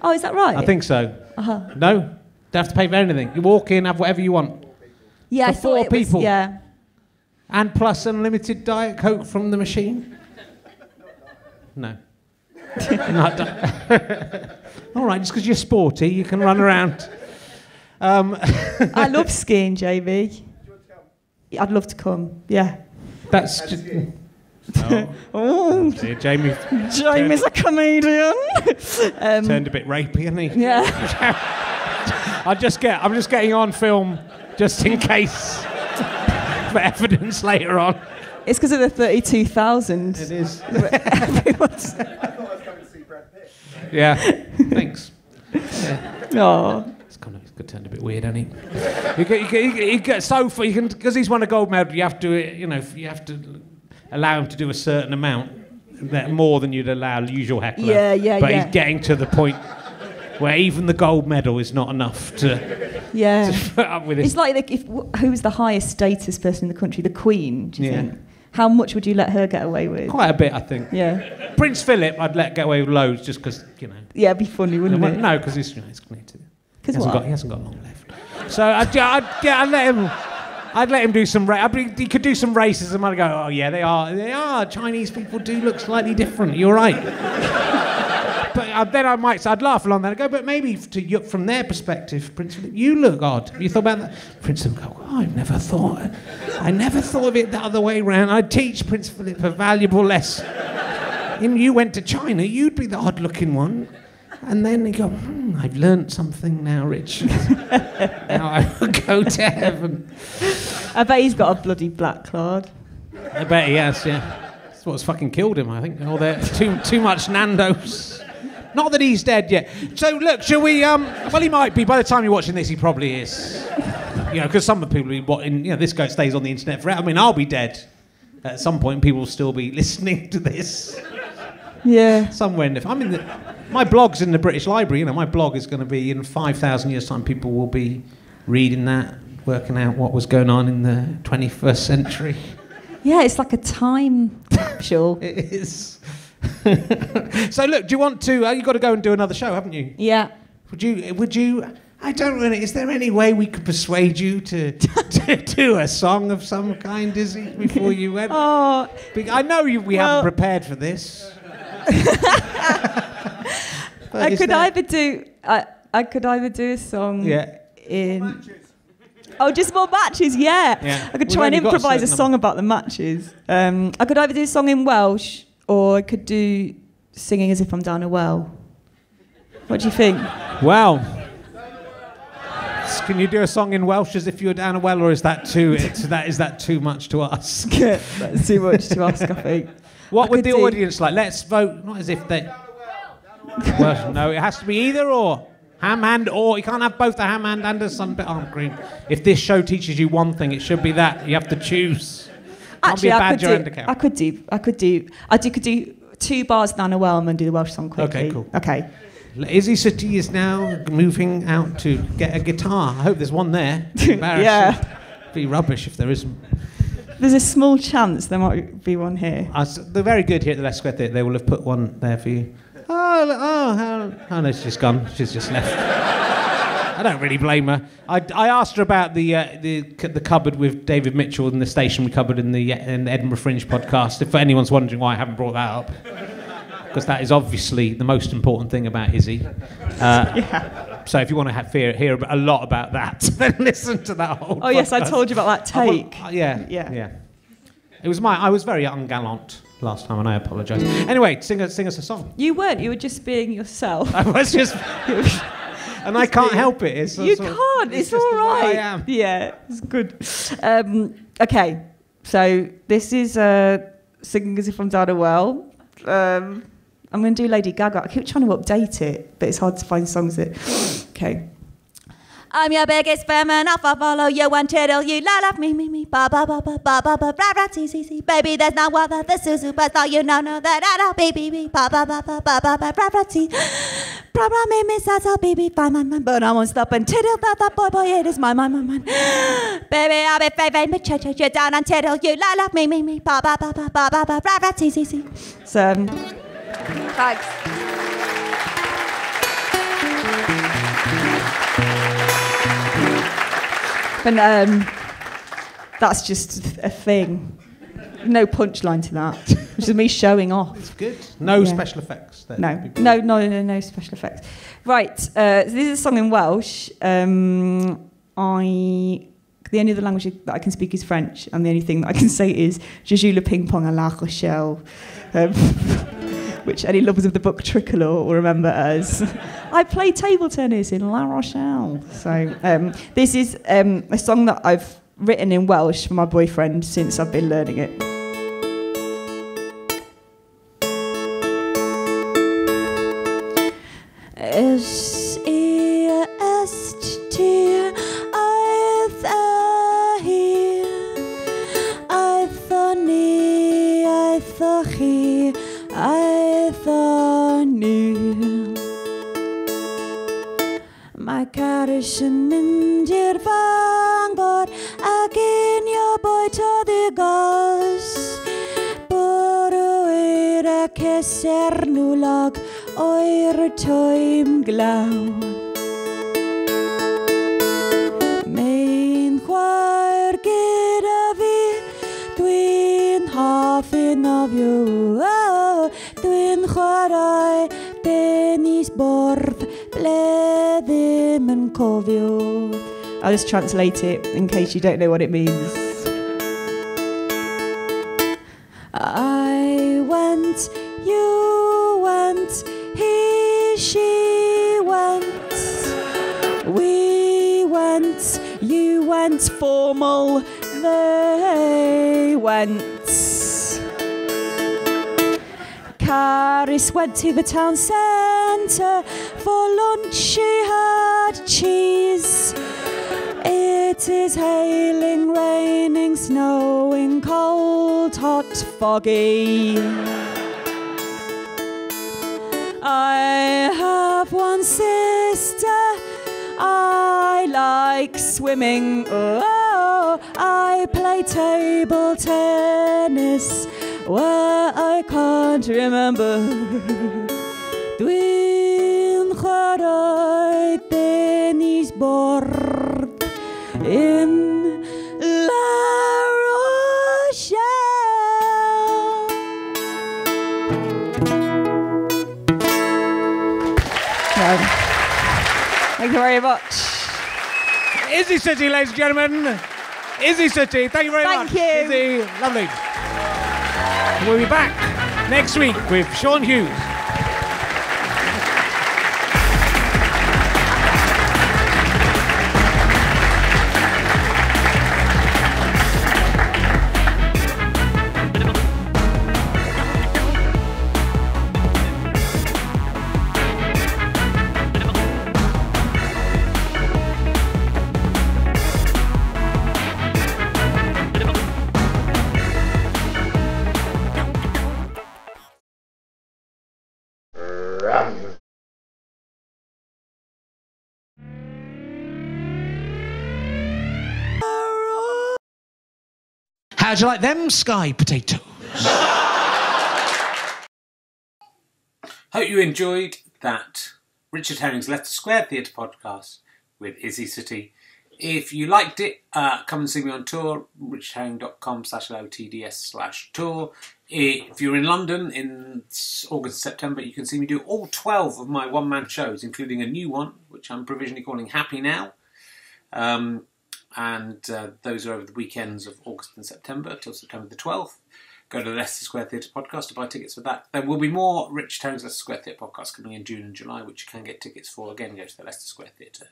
Oh, is that right? I think so. Uh-huh. No, don't have to pay for anything. You walk in, have whatever you want. Yeah, for 4 people. Yeah. And plus unlimited Diet Coke from the machine. No. All right, just because you're sporty, you can run around. I love skiing, JB. I'd love to come. Yeah. That's just. Oh, dear, Jamie's a comedian. Turned a bit rapey, hasn't he? Yeah. I'm just getting on film just in case for evidence later on. It's because of the 32,000. It is. Everyone's. Yeah. Thanks. Yeah. Oh. It's turned a bit weird, hasn't he? You get so far. You can because he's won a gold medal. You have to allow him to do a certain amount, more than you'd allow a usual heckler. Yeah. But he's getting to the point where even the gold medal is not enough to put up with it. It's like who's the highest status person in the country? The Queen, do you think? How much would you let her get away with? Quite a bit, I think. Yeah. Prince Philip, I'd let get away with loads just because, Yeah, it'd be funny, wouldn't it? No, because he's connected. He hasn't got long left. So I'd let him do some. He could do some racism. I'd go, oh yeah, they are. Chinese people do look slightly different. You're right. But then I'd laugh along that and go, but maybe from their perspective, Prince Philip, you look odd. Have you thought about that? Prince Philip go, oh, I never thought of it the other way round. I'd teach Prince Philip a valuable lesson. You went to China, you'd be the odd-looking one. And then he go, I've learnt something now, Rich. Now I will go to heaven. I bet he's got a bloody black card. I bet he has, yeah. That's what's fucking killed him, I think. All too much Nando's. Not that he's dead yet. So look, shall we? Well, he might be. By the time you're watching this, he probably is. Because some of the people, this guy stays on the internet forever. I mean, I'll be dead at some point. People will still be listening to this. Yeah. Somewhere my blog's in the British Library. My blog is going to be in 5,000 years' time. People will be reading that, working out what was going on in the 21st century. Yeah, it's like a time capsule. It is. So look, do you want to? You've got to go and do another show, haven't you? Yeah. Would you? I don't really. Is there any way we could persuade you to do a song of some kind, Isy, before you went? Oh. I know we haven't prepared for this. I could either do a song in. Oh, just more matches, yeah. I could try and improvise a song about the matches. I could either do a song in Welsh or I could do singing as if I'm down a well. What do you think? Wow. Can you do a song in Welsh as if you were down a well, or is that too much to ask? That's too much to ask, I think. What would the audience like? Let's vote. Not as if they. Well, no, it has to be either or. Ham and or. You can't have both a ham and a sunbit arm cream. If this show teaches you one thing, it should be that. You have to choose. Actually, I could do 2 bars down a well and then do the Welsh song quickly. Okay, cool. Okay. Suttie is now moving out to get a guitar. I hope there's one there. Yeah. It'd be rubbish if there isn't. There's a small chance there might be one here. They're very good here at the Leicester Square Theatre. They will have put one there for you. Oh, no, she's just gone. She's just left. I don't really blame her. I asked her about the cupboard with David Mitchell and the stationery cupboard in the Edinburgh Fringe podcast. If anyone's wondering why I haven't brought that up, because that is obviously the most important thing about Izzy. So if you want to hear a lot about that, then listen to that whole. Oh podcast. Yes, I told you about that take. Yeah. It was I was very ungallant last time, and I apologise. Anyway, sing us a song. You weren't. You were just being yourself. I was just. And I can't help it. You can't. It's all right. I am. Yeah, it's good. Okay. So this is Singing As If I'm Dead or Well. I'm going to do Lady Gaga. I keep trying to update it, but it's hard to find songs that... Okay. I'm your biggest fan and I'll follow you until you love me, ba ba ba ba ba ba ba ba ba see see see. Baby, there's no other the superstar, you know that I don't baby ba ba ba ba ba ba ba ba see. Problem is that's a baby fine man, but I won't stop until that boy it is mine. Baby, I'll be favorite me cha you down until you love me ba ba ba ba ba ba ba see see see. So thanks. And that's just a thing. No punchline to that. It's just me showing off. It's good. No special effects. No special effects. Right. So this is a song in Welsh. The only other language that I can speak is French, and the only thing that I can say is "Je joue le ping pong à La Rochelle," which any lovers of the book Tricolor will remember as I play table tennis in La Rochelle. So this is a song that I've written in Welsh for my boyfriend since I've been learning it. S-E-S-T Mae carish yn mynd i'r Bangor ac unio bwyd o ddigos bwrwyr a ceser nwlog o'r twym glaw. Mae'n chwaer gyda fi, dwi'n hoffi nofio, dwi'n chwarae tenis bwrdd ble ddim yn cofio. I'll just translate it in case you don't know what it means. I went, you went, he, she went, we went, you went formal, they went. Caris went to the town centre for lunch, she had cheese. It is hailing, raining, snowing, cold, hot, foggy. I have one sister, I like swimming, oh, I play table tennis, well, I can't remember. Dwi'n chwarae tenis bord in La Rochelle. Thank you very much. Isy Suttie, ladies and gentlemen. Isy Suttie, thank you very much. Thank you. Isy, lovely. We'll be back next week with Sean Hughes. How'd you like them sky potatoes? Hope you enjoyed that Richard Herring's Leicester Square Theatre podcast with Isy Suttie. If you liked it, come and see me on tour, richardherring.com/LOTDS/tour. If you're in London in August and September, you can see me do all 12 of my one-man shows, including a new one, which I'm provisionally calling Happy Now. And those are over the weekends of August and September, till September the 12th. Go to the Leicester Square Theatre podcast to buy tickets for that. There will be more Richard Herring's Leicester Square Theatre podcasts coming in June and July, which you can get tickets for. Again, go to the Leicester Square Theatre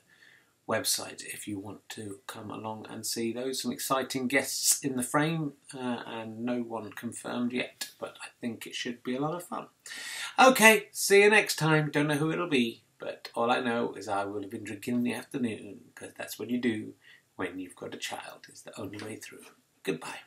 website if you want to come along and see those. Some exciting guests in the frame, and no one confirmed yet, but I think it should be a lot of fun. Okay, see you next time. Don't know who it'll be, but all I know is I will have been drinking in the afternoon, because that's what you do when you've got a child. It's the only way through. Goodbye.